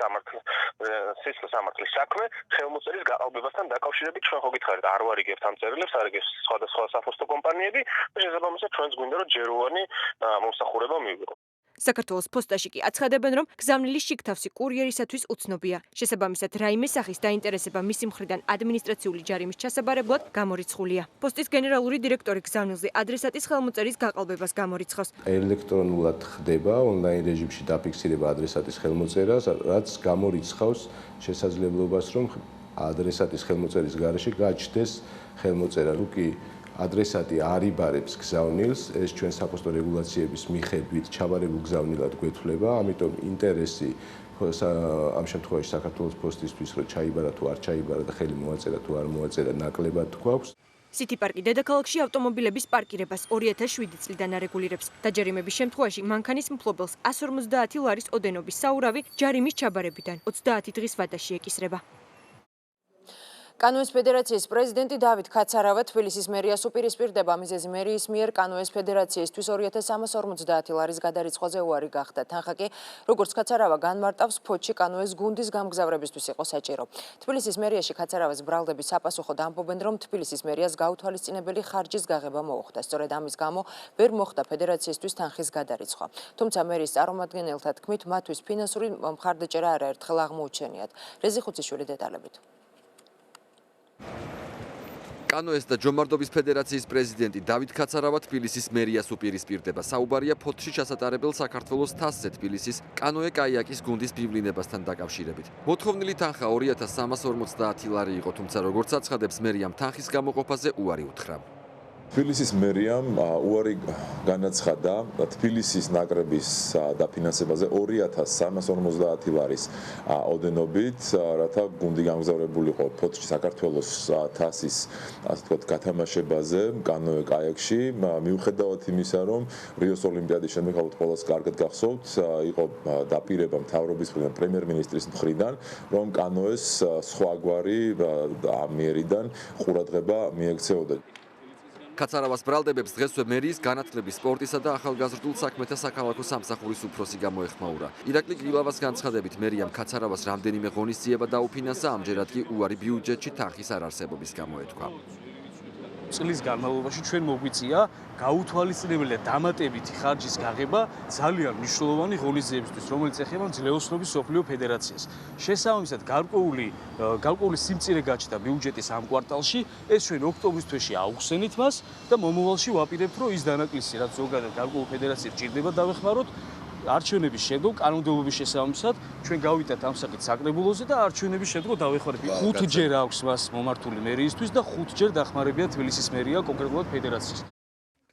სამართლის საქმე ხელმოწერის გაყალბებასთან დაკავშირებით. ჩვენ ხო გითხარით არ ვარიგებთ ამ წერილებს, არიგებს სხვადასხვა საფოსტო კომპანიები და შესაბამისად ჩვენც გვინდა რომ ჯეროვანი მომსახურება მივიღოთ. საქართველოს ფოსტაში კი აცხადებენ, რომ გზავნილი შიგთავსი კურიერისათვის უცნობია. შესაბამისად, რაიმე სახის დაინტერესება მისი მხრიდან ადმინისტრაციული ჯარიმის ჩასაბარებლად გამორიცხულია. პოსტის გენერალური დირექტორი გზავნილზე ადრესატის ხელმოწერის გაყალბებას გამორიცხავს. ელექტრონულად ხდება ონლაინ რეჟიმში დაფიქსირება ადრესატის ხელმოწერას, რაც გამორიცხავს შესაძლებლობას, რომ ადრესატის ხელმოწერის გარეშე გაჩნდეს ხელმოწერა. რუკი ადრესატი არ იბარებს გზავნილს, ეს ჩვენ საფოსტო რეგულაციების მიხედვით ჩაბარებულ გზავნილად გვეთვლება, ამიტომ ინტერესი ამ შემთხვევაში საქართველოს პოსტისთვის რომ ჩაიბარა თუ არ ჩაიბარა და ხელი მოაწერა თუ არ მოაწერა ნაკლებად გვაქვს. City Park დედაქალაქში ავტომობილების პარკირებას 2007 წლიდან არეგულირებს. დაჯერიმების შემთხვევაში მანქანის მფლობელს 150 ლარის ოდენობის საურავი ჯარიმის ჩაბარებიდან 30 დღის ვადაში ეკისრება. კანოეს ფედერაციის პრეზიდენტი დავით ქაცარავა თბილისის მერიას უპირისპირდება. მიზეზი მერიის მიერ კანოეს ფედერაციისთვის 2350 ლარის გადარიცხვაზე უარი გახდა. თანხა კი, როგორც ქაცარავა განმარტავს, ფოთში კანოეს გუნდის გამგზავრებისთვის იყო საჭირო. თბილისის მერიაში ქაცარავას ბრალდების საპასუხოდ ამბობენ, რომ თბილისის მერიას გაუთვალისწინებელი ხარჯის გაღება მოუხდა. სწორედ ამის გამო ვერ მოხდა ფედერაციისთვის თანხის გადარიცხვა. თუმცა მერიის წარმომადგენელთა თქმით, მათთვის ფინანსური მხარდაჭერა არაერთხელ აღმოუჩენიათ. რეზი ხუციშვილი დეტალებით. კანოეს და ჯომარდობის ფედერაციის პრეზიდენტი დავით ქაცარავა თბილისის მერიას უპირისპირდება. საუბარია ფოთში ჩასატარებელ საქართველოს თასზე თბილისის კანოე კაიაკის გუნდის ბივლინებასთან დაკავშირებით. მოთხოვნილი თანხა 2350 ლარი იყო, თუმცა როგორც აცხადებს მერიამ თანხის გამოყოფაზე უარი უთხრა. თბილისის მერიამ უარი განაცხადა თბილისის ნაკრების დაფინანსებაზე 2350 ლარის ოდენობით, რათა გუნდი გამგზავრებულიყო ფოთში საქართველოს თასის ასე ვთქვათ გათამაშებაზე კანოე კაიაკში. მიუხედავად იმისა, რომ რიოს ოლიმპიადის შემდეგ ალბათ ყველას კარგად გახსოვთ, იყო დაპირება მთავრობის მხრიდან, პრემიერ-მინისტრის მხრიდან, რომ კანოეს სხვაგვარი ამიერიდან ყურადღება მიექცეოდა. ქაცარავას ბრალდებებს დღესვე მერიის განათლების, სპორტისა და ახალგაზრდულ საქმეთა საქალაქო სამსახურის უფროსი გამოეხმაურა. ირაკლი გილავას განცხადებით, მერიამ ქაცარავას რამდენიმე ღონისძიება დაუფინანსა, ამჯერად კი უარი ბიუჯეტში თანხის არარსებობის გამო ეთქვა. წლის განმავლობაში ჩვენ მოგვიწია გაუთვალისწინებელი და დამატებითი ხარჯის გაღება ძალიან მნიშვნელოვანი ღონისძიებისთვის, რომელიც ეხება ძლეოსნობის სოფლიო ფედერაციას. შესაბამისად, გარკვეული სიმწირე გაჩნდა ბიუჯეტის ამ კვარტალში, ეს ჩვენ ოქტომბრის თვეში აუხსენით მას და მომავალში ვაპირებთ, რომ ის დანაკლისი, რაც ზოგადად გარკვეულ ფედერაციებს ჭირდება დავეხმაროთ, არჩევნების შემდგომ კანონმდებლობის შესაბამისად ჩვენ გავიტანთ ამ საკითხს საკრებულოზე და არჩევნების შემდგომ დავეხმარებით. 5 ჯერ აქვს მას მომართული მერიისთვის და 5 ჯერ დახმარებია თბილისის მერია კონკრეტულად ფედერაციის.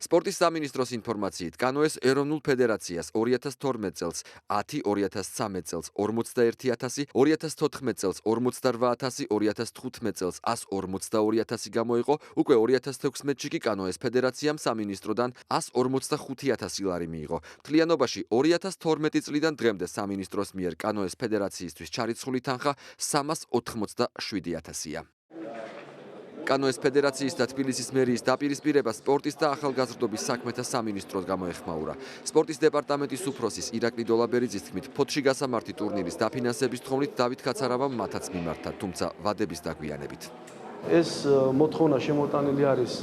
სპორტის სამინისტროს ინფორმაციით, კანოეს ეროვნულ ფედერაციას 2012 წელს 10, 2013 წელს 41000, 2014 წელს 48000, 2015 წელს 152000 გამოიყო, უკვე 2016-ში კი კანოეს ფედერაციამ სამინისტროდან 155000 ლარი მიიღო. მთლიანობაში 2012 წლიდან დღემდე სამინისტროს მიერ კანოეს ფედერაციისთვის ჩარიცხული თანხა 387000-ია. კანოეს ფედერაციის და თბილისის მერიის დაპირისპირება სპორტის და ახალგაზრდობის საქმეთა სამინისტროს გამოეხმაურა. სპორტის დეპარტამენტის უფროსის ირაკლი დოლაბერიძის თქმით, ფოთში გასამართი ტურნირის დაფინანსების თხოვნით დავით ქაცარავამ მათაც მიმართა, თუმცა ვადების დაგვიანებით. ეს მოთხოვნა შემოტანილი არის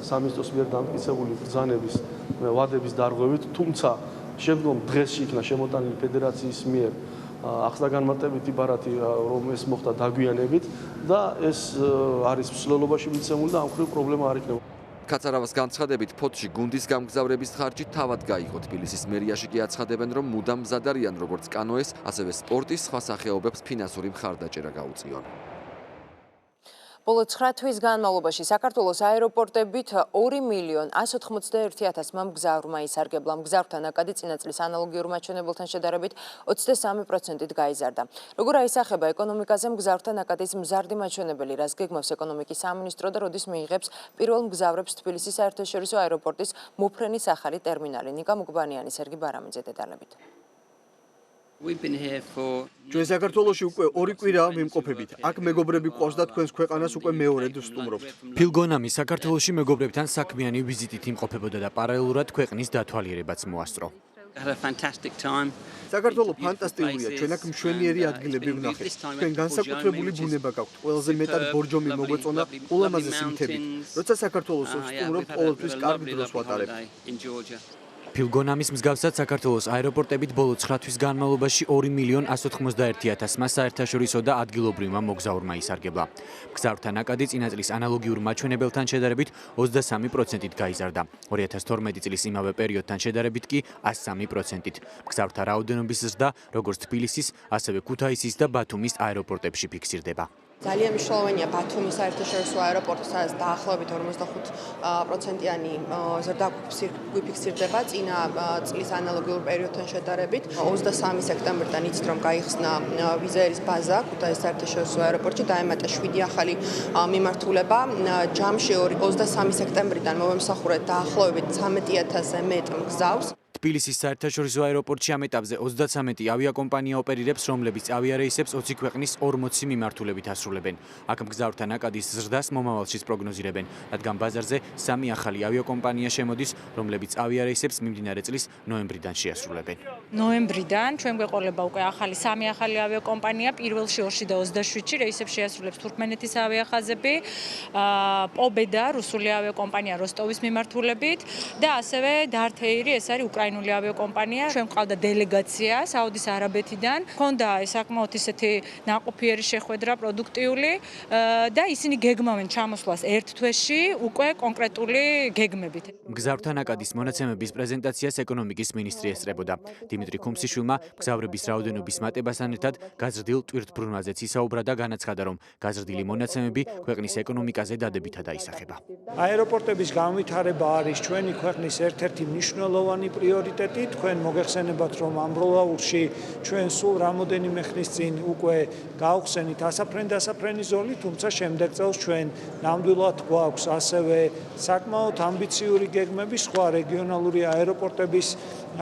სამინისტროს მიერ დამტკიცებული ბრძანების ვადების დარღვევით, თუმცა შემდგომ დღესში იქნა შემოტანილი ფედერაციის მიერ ახსნა განმარტებითი ბარათი, რომ ეს მოხდა დაგვიანებით და ეს არის მსვლელობაში მიცემული და ამ ხრივ პრობლემა არ იქნება. ქაცარავას განცხადებით, ფოთში გუნდის გამგზავრების ხარჯი თავად გაიღო. თბილისის მერიაში კი აცხადებენ, რომ მუდამ მზად არიან როგორც კანოეს, ასევე სპორტის სხვა სახეობებს ფინანსური მხარდაჭერა გაუწიონ. ბოლო 9 თვის განმავლობაში საქართველოს აეროპორტებით 2.181.000 მგზავრმა ისარგებლა. მგზავრთა ნაკადი წინა წლის ანალოგიურ მაჩვენებელთან შედარებით 23%-ით გაიზარდა. როგორ აისახება ეკონომიკაზე მგზავრთა ნაკადის მზარდი მაჩვენებელი, რას გეგმავს ეკონომიკის სამინისტრო და როდის მიიღებს პირველ მგზავრებს თბილისის საერთაშორისო აეროპორტის მოფრენის ახალი ტერმინალი. ნიკა მუგბანიანი, სერგი ბარამიძე დეტალებით. ჩვენ საქართველოში უკვე 2 კვირაა მიმყოფებით. აქ მეგობრები ყავს და თქვენს ქვეყანას უკვე მეორედ ვსტუმრობთ. ფილგონამი საქართველოში მეგობრებთან საქმიანი ვიზიტით იმყოფებოდა და პარალელურად ქვეყნის დათვალიერებაც მოასწრო. საქართველოს ფანტასტიკურია, ჩვენ აქ მშვენიერი ადგილები ვნახეთ. ჩვენ განსაკუთრებული ბუნება გაქვთ. ყველაზე მეტად ბორჯომი მოგვეწონა ულამაზესი მთებით. როცა საქართველოს ვსტუმრობთ, ყოველთვის კარგ დროს ვატარებთ. ფილგონამის მსგავსად საქართველოს აეროპორტებით ბოლო 9 თვის განმავლობაში 2.191.000-მა საერთაშორისო და ადგილობრივმა მოგზაურმა ისარგებლა. მგზავრთა ნაკადი წინა წლის ანალოგიურ მაჩვენებელთან შედარებით 23%-ით გაიზარდა. 2012 წლის იმავე პერიოდთან შედარებით კი 103%-ით. მგზავრთა რაოდენობის ზრდა როგორც თბილისის, ასევე ქუთაისის და ბათუმის აეროპორტებში ფიქსირდება. ძალიან მნიშვნელოვანია ბათუმის საერთაშორისო აეროპორტი, სადაც დაახლოებით 45%-იანი ზრდა გვიფიქსირდება წინა წლის ანალოგიურ პერიოდთან შედარებით. 23 სექტემბრიდან იცით, რომ გაიხსნა ვიზერის ბაზა ქუთაისის საერთაშორისო აეროპორტში, დაემატა 7 ახალი მიმართულება. ჯამში 23 სექტემბრიდან მოვემსახურეთ დაახლოებით 13,000-ზე მეტ მგზავრს. თბილისის საერთაშორისო აეროპორტში ამ ეტაპზე 33 ავიაკომპანია ოპერირებს, რომლებიც ავიარეისებს 20 ქვეყნის 40 მიმართულებით ასრულებენ. აქ მგზავრთა ნაკადის ზრდას მომავალშიც პროგნოზირებენ, რადგან ბაზარზე 3 ახალი ავიაკომპანია შემოდის, რომლებიც ავიარეისებს მიმდინარე წლის ნოემბრიდან შეასრულებენ. ნოემბრიდან ჩვენ გვეყოლება უკვე სამი ახალი ავიაკომპანია, პირველში 2 და 27-ში რეისებს შეასრულებს თურქმენეთის ავიახაზები, პობედა რუსული ავიაკომპანია როსტოვის მიმართულებით და ასევე დართეირი, ეს არის უკრაინული ავიაკომპანია. ჩვენ ყავდა დელეგაცია საუდის არაბეთიდან. ჰქონდა საკმაოდ ისეთი ნაყოფიერი შეხვედრა, პროდუქტიული და ისინი გეგმავენ ჩამოსვლას ერთ თვეში უკვე კონკრეტული გეგმებით. მგზავრთა ნაკადის მონაცემების პრეზენტაციას ეკონომიკის მინისტრი ესწრებოდა. დიმიტრი ქუმსიშვილმა მგზავრების რაოდენობის მატებასთან ერთად გაზრდილ ტვირთბრუნვაზეც ისაუბრა და განაცხადა, რომ გაზრდილი მონაცემები ქვეყნის ეკონომიკაზე დადებითად აისახება. აეროპორტების განვითარება არის ჩვენი ქვეყნის ერთ-ერთი მნიშვნელოვანი პრიორიტეტი. თქვენ მოგეხსენებათ, რომ ამ როლაურში ჩვენ სულ რამოდენიმე ხნის წინ უკვე გავხსენით ასაფრენ-დასაფრენი ზოლი, თუმცა შემდეგ წელს ჩვენ ნამდვილად გვაქვს ასევე საკმაოდ ამბიციური გეგმები სხვა რეგიონალური აეროპორტების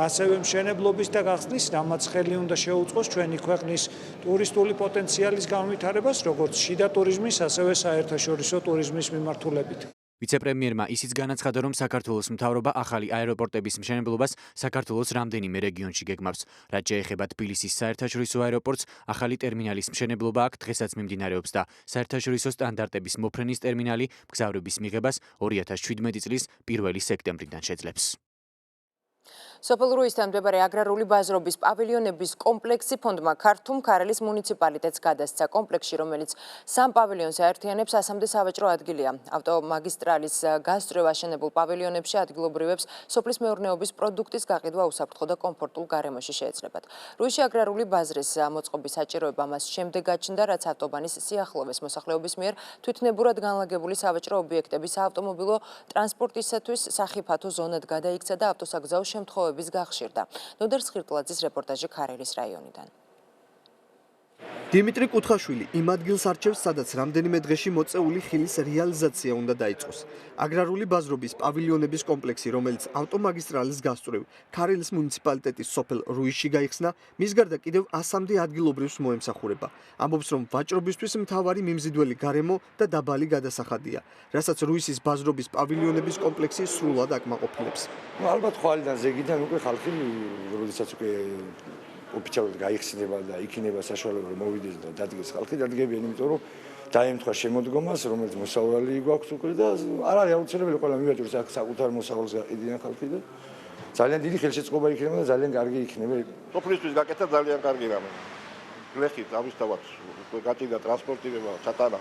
ასევე მშენებლობის და გახსნის, რამაც ხელი უნდა შეუწყოს ჩვენი ქვეყნის ტურისტული პოტენციალის განვითარებას, როგორც შიდა ტურიზმის, ასევე საერთაშორისო ტურიზმის მიმართულებით. ვიცე-პრემიერმა ისიც განაცხადა, რომ საქართველოს მთავრობა ახალი აეროპორტების მშენებლობას საქართველოს რამდენიმე რეგიონში გეგმავს. რაც შეეხება თბილისის საერთაშორისო აეროპორტს, ახალი ტერმინალის მშენებლობა აქ დღესაც მიმდინარეობს და საერთაშორისო სტანდარტების მოფრენის ტერმინალი მგზავრების მიღებას 2017 წლის 1 სექტემბრიდან შეძლებს. სოფელ რუისთან მდებარე აგრარული ბაზრობის პავილიონების კომპლექსი ფონდმა ქართუმ ქარელის მუნიციპალიტეტს გადასცა. კომპლექსში, რომელიც 3 პავილიონს აერთიანებს, 100-მდე სავაჭრო ადგილია. ავტომაგისტრალის გასწვრივ აშენებულ პავილიონებში ადგილობრივებს სოფლის მეურნეობის პროდუქტის გაყიდვა უსაფრთხო და კომფორტულ გარემოში შეეძლებათ. რუისში აგრარული ბაზრის მოწყობის საჭიროება მას შემდეგ გაჩნდა, რაც ავტობანის სიახლოვეს მოსახლეობის მიერ თვითნებურად განლაგებული სავაჭრო ობიექტების საავტომობილო ტრანსპორტისათვის სახიფათო ზონად გადაიქცა და ავტოსაგზაო შემთხვევები გახშირდა. ნოდარ სხირტლაძის რეპორტაჟი ქარელის რაიონიდან. დიმიტრი კუთხაშვილი იმ ადგილს არჩევს, სადაც რამდენიმე დღეში მოწეული ხილის რეალიზაცია უნდა დაიწყოს. აგრარული ბაზრობის პავილიონების კომპლექსი, რომელიც ავტომაგისტრალის გასწვრივ ქარელის მუნიციპალიტეტის სოფელ რუისში გაიხსნა, მის გარდა კიდევ 100-მდე ადგილობრივს მოემსახურება. ამბობს, რომ ვაჭრობისთვის მთავარი მიმზიდველი გარემო და დაბალი გადასახადია, რასაც რუისის ბაზრობის პავილიონების კომპლექსი სრულად აკმაყოფილებს. ალბათ ხვალიდან ზეგიდან უკვე ხალხი, როდესაც უკვე ოფიციალურად გაიხსნება და იქნება საშუალება რომ მოვიდეს და დადგეს ხალხი, დადგებიან, იმიტომ რომ დაემთხვა შემოდგომას, რომელიც მოსავალი გვაქვს უკვე და არ არის აუცილებელი ყველა მივაჭროს აქ საკუთარ მოსავალს გაყიდიან ხალხი და ძალიან დიდი ხელშეწყობა იქნება და ძალიან კარგი იქნება. სოფლისთვის გაკეთა ძალიან კარგი რამე. გლეხით ამისთავად უკვე გაჭირდა ტრანსპორტირება, ჩატანა.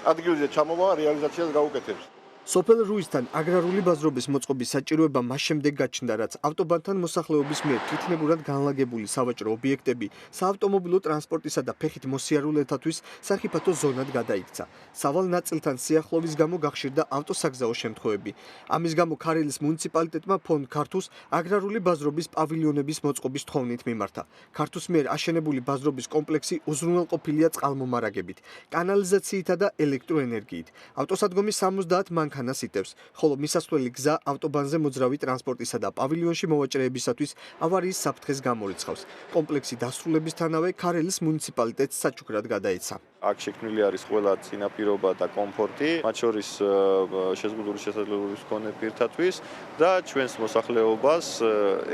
ადგილზე ჩამოვა რეალიზაციას გაუკეთებს. სოფელ რუისთან აგრარული ბაზრობის მოწყობის საჭიროება მას შემდეგ გაჩნდა, რაც ავტობანთან მოსახლეობის მიერ თვითნებურად განლაგებული სავაჭრო ობიექტები საავტომობილო ტრანსპორტისა და ფეხით მოსიარულეთათვის სახიფათო ზონად გადაიქცა. სავალ ნაწილთან სიახლოვის გამო გახშირდა ავტოსაგზაო შემთხვევები. ამის გამო ქარელის მუნიციპალიტეტმა ფონდ ქართუს აგრარული ბაზრობის პავილიონების მოწყობის თხოვნით მიმართა. ქართუს მიერ აშენებული ბაზრობის კომპლექსი უზრუნველყოფილია წყალმომარაგებით, კანალიზაციითა და ელექტროენერგიით. ავტოსადგომი 70 მანქანას იტევს, ხოლო მისასვლელი გზა ავტობანზე მოძრავი ტრანსპორტისა და პავილიონში მოვაჭრეებისათვის ავარიის საფრთხეს გამორიცხავს. კომპლექსი დასრულებისთანავე ქარელის მუნიციპალიტეტს საჩუქრად გადაეცა. აქ შექმნილი არის ყველა წინაპირობა და კომფორტი, მათ შორის შეზღუდული შესაძლებლობის მქონე პირთათვის და ჩვენს მოსახლეობას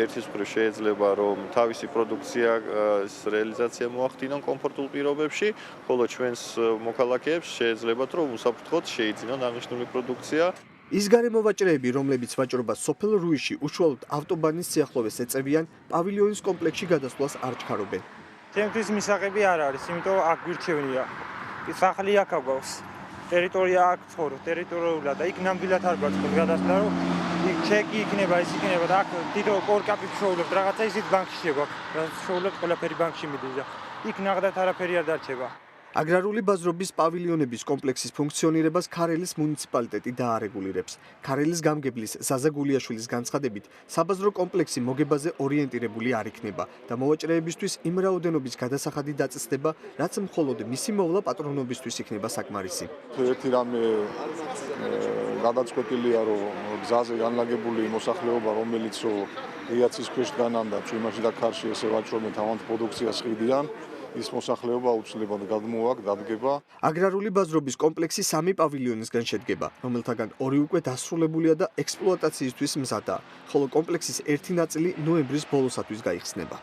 ერთის მხრივ შეიძლება რომ თავისი პროდუქციის რეალიზაცია მოახდინონ კომფორტულ პირობებში, ხოლო ჩვენს მოქალაქეებს შეეძლებათ რომ უსაფრთხოდ შეიძინონ აღნიშნული პროდუქცია. ის გარემოვაჭრეები, რომლებიც ვაჭრობას სოფელ რუიში უშუალოდ ავტობანის სიახლოვეს ეწევიან, პავილიონის კომპლექსში გადასვლას არ ჩქარობენ. ჩემთვის მისაღები არ არის, იმიტომ აქ გვირჩევნია. სახლი აქ აქვს, ტერიტორია აქ ცხოვრობ, ტერიტორიულად და იქ ნამდვილად არ გვაქვს გადასვლა, რომ იქ ჩეკი იქნება, ის იქნება და აქ თითო კორკაპი შოულებთ, რაღაცა ისიც ბანკში შეგვაქვს. შოულებთ ყველაფერი ბანკში მიდის და იქ ნახდათ არაფერი არ დარჩება. აგრარული ბაზრობის პავილიონების კომპლექსის ფუნქციონირებას ქარელის მუნიციპალიტეტი დაარეგულირებს. ქარელის გამგებლის ზაზა გულიაშვილის განცხადებით, საბაზრო კომპლექსი მოგებაზე ორიენტირებული არ იქნება და მოვაჭრეებისთვის იმ რაოდენობის გადასახადი დაწესდება, რაც მხოლოდ მისი მოვლა პატრონობისთვის იქნება საკმარისი. ერთი რამე გადაწყვეტილია, რომ გზაზე განლაგებული მოსახლეობა, რომელიც რეაქციის ქვეშ განამდა, წვიმაში და ქარში ესე ვაჭრობენ თავიანთ პროდუქციას ყიდიან, ის მოსახლეობა აუცილებლად დადგება. აგრარული ბაზრობის კომპლექსი 3 პავილიონისგან შედგება, რომელთაგან 2 უკვე დასრულებულია და ექსპლუატაციისთვის მზადაა, ხოლო კომპლექსის ერთი ნაწილი ნოემბრის ბოლოსათვის გაიხსნება.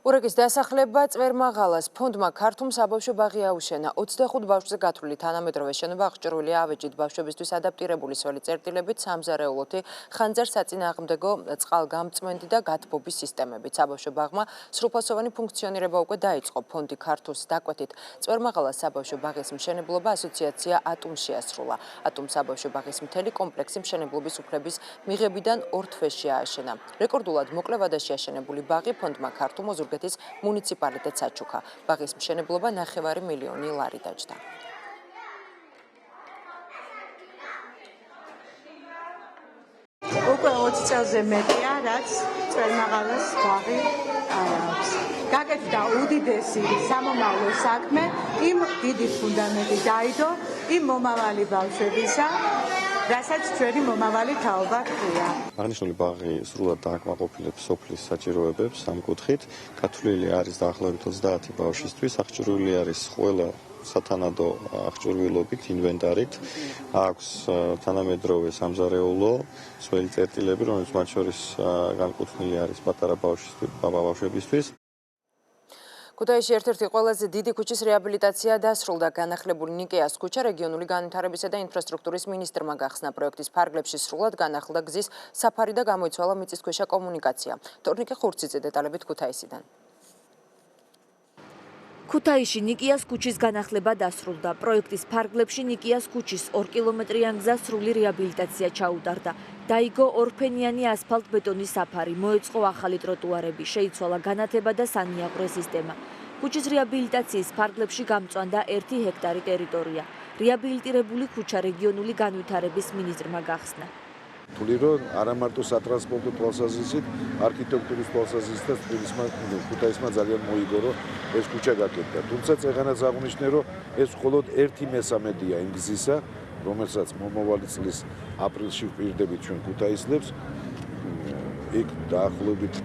ურეკის დასახლება წვერმაღალას ფონდმა ქართულ საბავშვო ბაღი აუშენა. 25 ბავშვზე გათვლილი თანამედროვე შენობა აღჭურვილია ავეჯით ბავშვებისთვის ადაპტირებული სველი წერტილებით, სამზარეულოთი, ხანძარ-საწინააღმდეგო წყალგამწვენდი და გათბობის სისტემებით. საბავშვო ბაღმა სრულფასოვანი ფუნქციონირება უკვე დაიწყო. ფონდი ქართულს დაკვეთით წვერმაღალას საბავშვო ბაღის მშენებლობა ასოციაცია ატუმ შეასრულა. ატუმ საბავშვო ბაღის მთელი კომპლექსი მშენებლობის უფლების მიღებიდან 2 თვეში ააშენა. რეკორდულად მოკლე ვადაში აშენებული ბაღი ფონდმა ქართულ ზურგეთის მუნიციპალიტეტს აჩუქა. ბაღის მშენებლობა 9 მილიონი ლარი დაჯდა. უკვე 20 წელზე მეტია, რაც წვერმაღალას ბაღი აქვს. გაკეთდა უდიდესი სამომავლო საქმე, იმ დიდი ფუნდამენტი დაიდო იმ მომავალი ბავშვებისა, რასაც ჩვენი მომავალი თაობა ჰქვია. აღნიშნული ბაღი სრულად დააკმაყოფილებს სოფლის საჭიროებებს ამ კუთხით. გათვლილი არის დაახლოებით 30 ბავშვისთვის, აღჭურვილი არის ყველა სათანადო აღჭურვილობით, ინვენტარით. აქვს თანამედროვე სამზარეულო, სველი წერტილები, რომელიც მათ შორის განკუთვნილი არის პატარა ბავშვებისთვის. ქუთაისში ერთ-ერთი ყველაზე დიდი ქუჩის რეაბილიტაცია დასრულდა. განახლებული ნიკეას ქუჩა რეგიონული განვითარებისა და ინფრასტრუქტურის მინისტრმა გახსნა. პროექტის ფარგლებში სრულად განახლდა გზის საფარი და გამოიცვალა მიწისქვეშა კომუნიკაცია. თორნიკე ხურციძე დეტალებით ქუთაისიდან. ქუთაისში ნიკიას ქუჩის განახლება დასრულდა. პროექტის ფარგლებში ნიკიას ქუჩის 2 კილომეტრიან გზას სრული რეაბილიტაცია ჩაუტარდა. დაიგო ორფენიანი ასფალტ-ბეტონის საფარი, მოეწყო ახალი ტროტუარები, შეიცვალა განათება და სანიაღვრე სისტემა. ქუჩის რეაბილიტაციის ფარგლებში გამწვანდა 1 ჰექტარი ტერიტორია. რეაბილიტირებული ქუჩა რეგიონული განვითარების მინისტრმა გახსნა. თვლი რომ არა მარტო სატრანსპორტო თვალსაზრისით, არქიტექტურის თვალსაზრისით ქუთაისმა ძალიან მოიგო რომ ეს ქუჩა გაკეთდა. თუმცა წეგანაც აღვნიშნე რომ ეს მხოლოდ 1/3-ია იმ გზისა, რომელსაც მომავალი წლის აპრილში ვპირდებით ჩვენ ქუთაისლებს. იქ დაახლოებით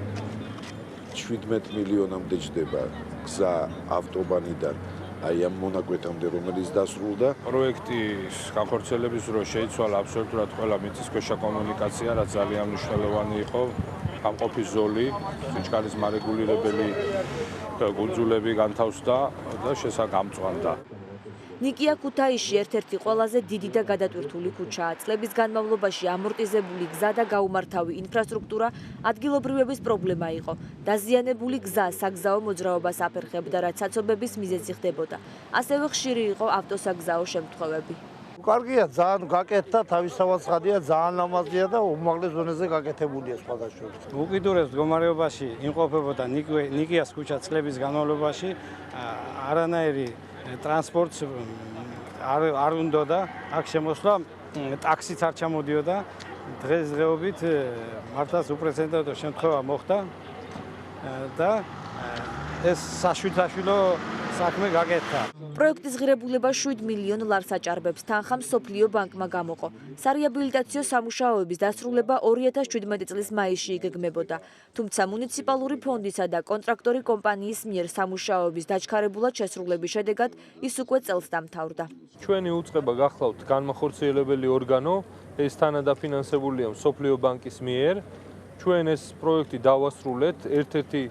17 მილიონამდე ჯდება გზა ავტობანიდან აი ამ მონაკვეთამდე, რომელიც დასრულდა. პროექტის განხორციელების დროს შეიცვალა აბსოლუტურად ყველა მიწისქვეშა კომუნიკაცია, რაც ძალიან მნიშვნელოვანი იყო. გამყოფი ზოლი, სიჩქარის მარეგულირებელი კუნძულები განთავსდა და შესაგამწვანდა. ნიკია ქუთაისში ერთ-ერთი ყველაზე დიდი და გადატვირთული ქუჩაა. წლების განმავლობაში ამორტიზებული გზა და გაუმართავი ინფრასტრუქტურა ადგილობრივების პრობლემა იყო. დაზიანებული გზა საგზაო მოძრაობას აფერხებდა, რაც საცობების მიზეზი ხდებოდა. ასევე ხშირი იყო ავტოსაგზაო შემთხვევები. კარგია, ძალიან გაკეთდა, თავისთავად ცხადია, ძალიან ლამაზია და უმაღლეს ზონაზე გაკეთებულია სხვადასხვა. უკიდურეს მდგომარეობაში იმყოფებოდა ნიკიას ქუჩა წლების განმავლობაში, არანაირი ტრანსპორტს არ უნდა და აქ შემოსვლა ტაქსიც არ ჩამოდიოდა. დღესდღეობით მართლაც უპრეცედენტო შემთხვევა მოხდა და ეს საშვილო საქმე გაკეთდა. პროექტის ღირებულება 7 მილიონ ლარს აჭარბებს, თანხა მსოფლიო ბანკმა გამოყო. სარეაბილიტაციო სამუშაოების დასრულება 2017 წლის მაისში იგეგმებოდა, თუმცა მუნიციპალური ფონდისა და კონტრაქტორი კომპანიის მიერ სამუშაოების დაჩქარებულად შესრულების შედეგად ის უკვე წელს დამთავრდა. ჩვენი უწყება გახლავთ განმახორციელებელი ორგანო, ეს თანადაფინანსებულია მსოფლიო ბანკის მიერ. ჩვენ ეს პროექტი დავასრულეთ, ერთ-ერთი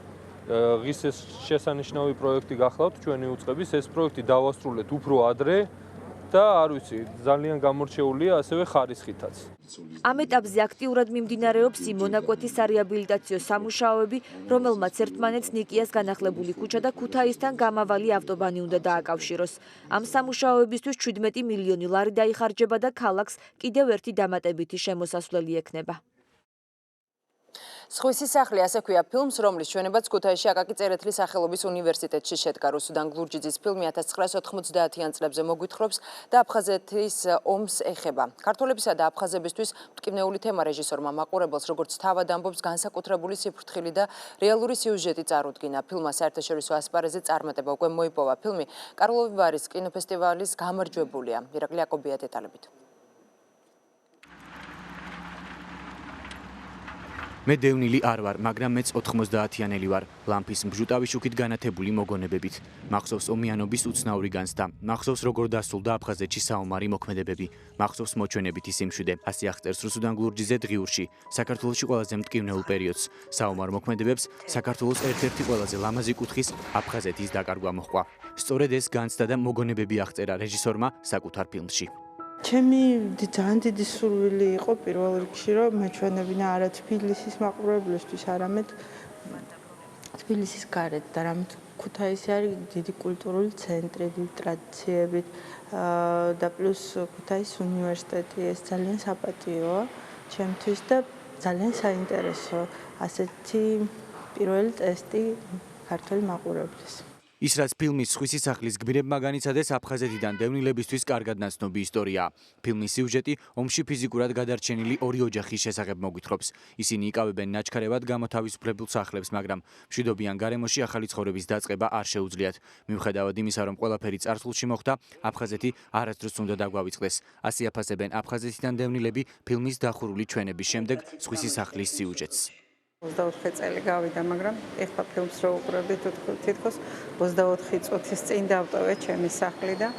ღირსეს შესანიშნავი პროექტი გახლავთ ჩვენი უწყების, ეს პროექტი დავასრულეთ უფრო ადრე და არ ვიცი, ძალიან გამორჩეულია ასევე ხარისხითაც. ამ ეტაპზე აქტიურად მიმდინარეობს იმონაკვეთის სარეაბილიტაციო სამუშაოები, რომელმაც ერთმანეთს ნიკიას განახლებული ქუჩა და ქუთაისთან გამავალი ავტობანი უნდა დააკავშიროს. ამ სამუშაოებისთვის 17 მილიონი ლარი დაიხარჯება და ქალაქს კიდევ ერთი დამატებითი შემოსასვლელი ექნება. სხვისი სახლი ასე ქვია ფილმს, რომლის ჩვენებაც ქუთაისში აკაკი წერეთლის სახელობის უნივერსიტეტში შედგა. რუსუდან გლურჯიძის ფილმი 1990-იან წლებზე მოგვითხრობს და აფხაზეთის ომს ეხება. ქართველებისა და აფხაზებისთვის მტკივნეული თემა რეჟისორმა მაყურებელს, როგორც თავად ამბობს, განსაკუთრებული სიფრთხილი და რეალური სიუჟეტი წარუდგინა. ფილმმა საერთაშორისო ასპარეზზე წარმატება უკვე მოიპოვა. ფილმი კარლოვი ვარის კინოფესტივალის გამარჯვებულია. ირაკლი აკობია დეტალებით. მე დევნილი არ ვარ, მაგრამ მეც 90-იანელი ვარ. ლამფის მბჟუტავი შუქით განათებული მოგონებებით. მახსოვს ომიანობის უცნაური განცდა. მახსოვს როგორ დასრულდა აფხაზეთში საომარი მოქმედებები. მახსოვს მოჩვენებითი სიმშვიდე. ასე აღწერს რუსუდან გლურჯიძე დღიურში. საქართველოში ყველაზე მტკივნეულ პერიოდს. საომარ მოქმედებებს საქართველოს ერთ-ერთი ყველაზე ლამაზი კუთხის აფხაზეთის დაკარგვა მოჰყვა. სწორედ ეს განცდა და მოგონებები აღწერა რეჟისორმა საკუთარ ფილმში. ჩემი ძალიან დიდი სურვილი იყო პირველ რიგში, რომ მეჩვენებინა არა თბილისის მაყურებლისთვის, არამედ თბილისის გარეთ და რამით ქუთაისი არის დიდი კულტურული ცენტრი, დიდი ტრადიციებით და პლუს ქუთაისის უნივერსიტეტი, ეს ძალიან საპატიოა ჩემთვის და ძალიან საინტერესო ასეთი პირველი ტესტი ქართული მაყურებლის. ის რაც ფილმის სხვისი სახლის გმირებმა განიცადეს აფხაზეთიდან დევნილებისთვის კარგად ნაცნობი ისტორიაა. ფილმის სიუჟეტი ომში ფიზიკურად გადარჩენილი ორი ოჯახის შესახებ მოგვითხრობს. ისინი იკავებენ ნაჩქარევად გამოთავისუფლებულ სახლებს, მაგრამ მშვიდობიან გარემოში ახალი ცხოვრების დაწყება არ შეუძლიათ. მიუხედავად იმისა, რომ ყველაფერი წარსულში მოხდა, აფხაზეთი არასდროს უნდა დაგვავიწყდეს. ასე აფასებენ აფხაზეთიდან დევნილები ფილმის დახურული ჩვენების შემდეგ სხვისი სახლის სიუჟეტს. 24 წელი გავიდა, მაგრამ ეხლა ფილმს რო უყურებდი, თითქოს 24 წუთის წინ დავტოვე ჩემი სახლი და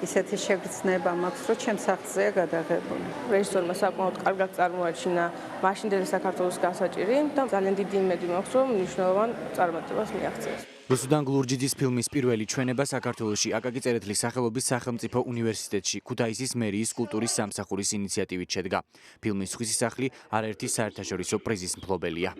ისეთი შეგრძნება მაქვს, რომ ჩემს სახლზეა გადაღებული. რეჟისორმა საკმაოდ კარგად წარმოაჩინა მაშინდელი საქართველოს გასაჭირი და ძალიან დიდი იმედი მაქვს, რომ მნიშვნელოვან წარმატებას მიაღწიოს. რუსუდან გლურჯიძის ფილმის პირველი ჩვენება საქართველოში აკაკი წერეთლის სახელობის სახელმწიფო უნივერსიტეტში ქუთაისის მერიის კულტურის სამსახურის ინიციატივით შედგა. ფილმის სხვისი სახლი არაერთი საერთაშორისო პრიზის მფლობელია.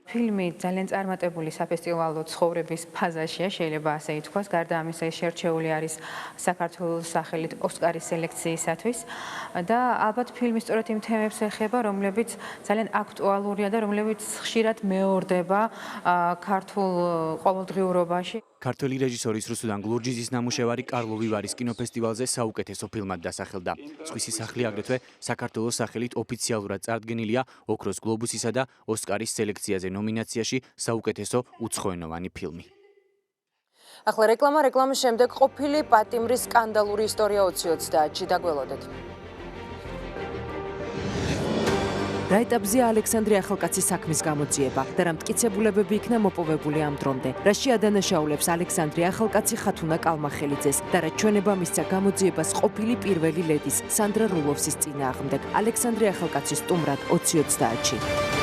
ფილმი ძალიან წარმატებული საფესტივალო ცხოვრების ფაზაშია, შეიძლება ასე ითქვას. გარდა ამისა, შერჩეული არის საქართველოს სახელით ოსკარის სელექციისათვის და ალბათ ფილმი სწორედ იმ თემებს ეხება, რომლებიც ძალიან აქტუალურია და რომლებიც ხშირად მეორდება ქართულ ყოველდღიურობაში. ქართველი რეჟისორის რუსუდან გლურჯიძის ნამუშევარი კარლოვი ვარის კინოფესტივალზე საუკეთესო ფილმად დასახელდა. სხვისი სახლი აგრეთვე საქართველოს სახელით ოფიციალურად წარდგენილია ოქროს გლობუსისა და ოსკარის სელექციაზე ნომინაციაში საუკეთესო უცხოენოვანი ფილმი. ახლა რეკლამის შემდეგ ყოფილი პატიმრის სკანდალური ისტორია 2030-ში დაგველოდეთ. რა ეტაპზეა ალექსანდრე ახალკაცის საქმის გამოძიება და რა მტკიცებულებები იქნა მოპოვებული ამ დრომდე? რაში ადანაშაულებს ალექსანდრე ახალკაცი ხათუნა კალმახელიძეს და რა ჩვენება მისცა გამოძიებას ყოფილი პირველი ლედის სანდრა რულოვსის წინააღმდეგ? ალექსანდრე ახალკაცის სტუმრად 2030-ში.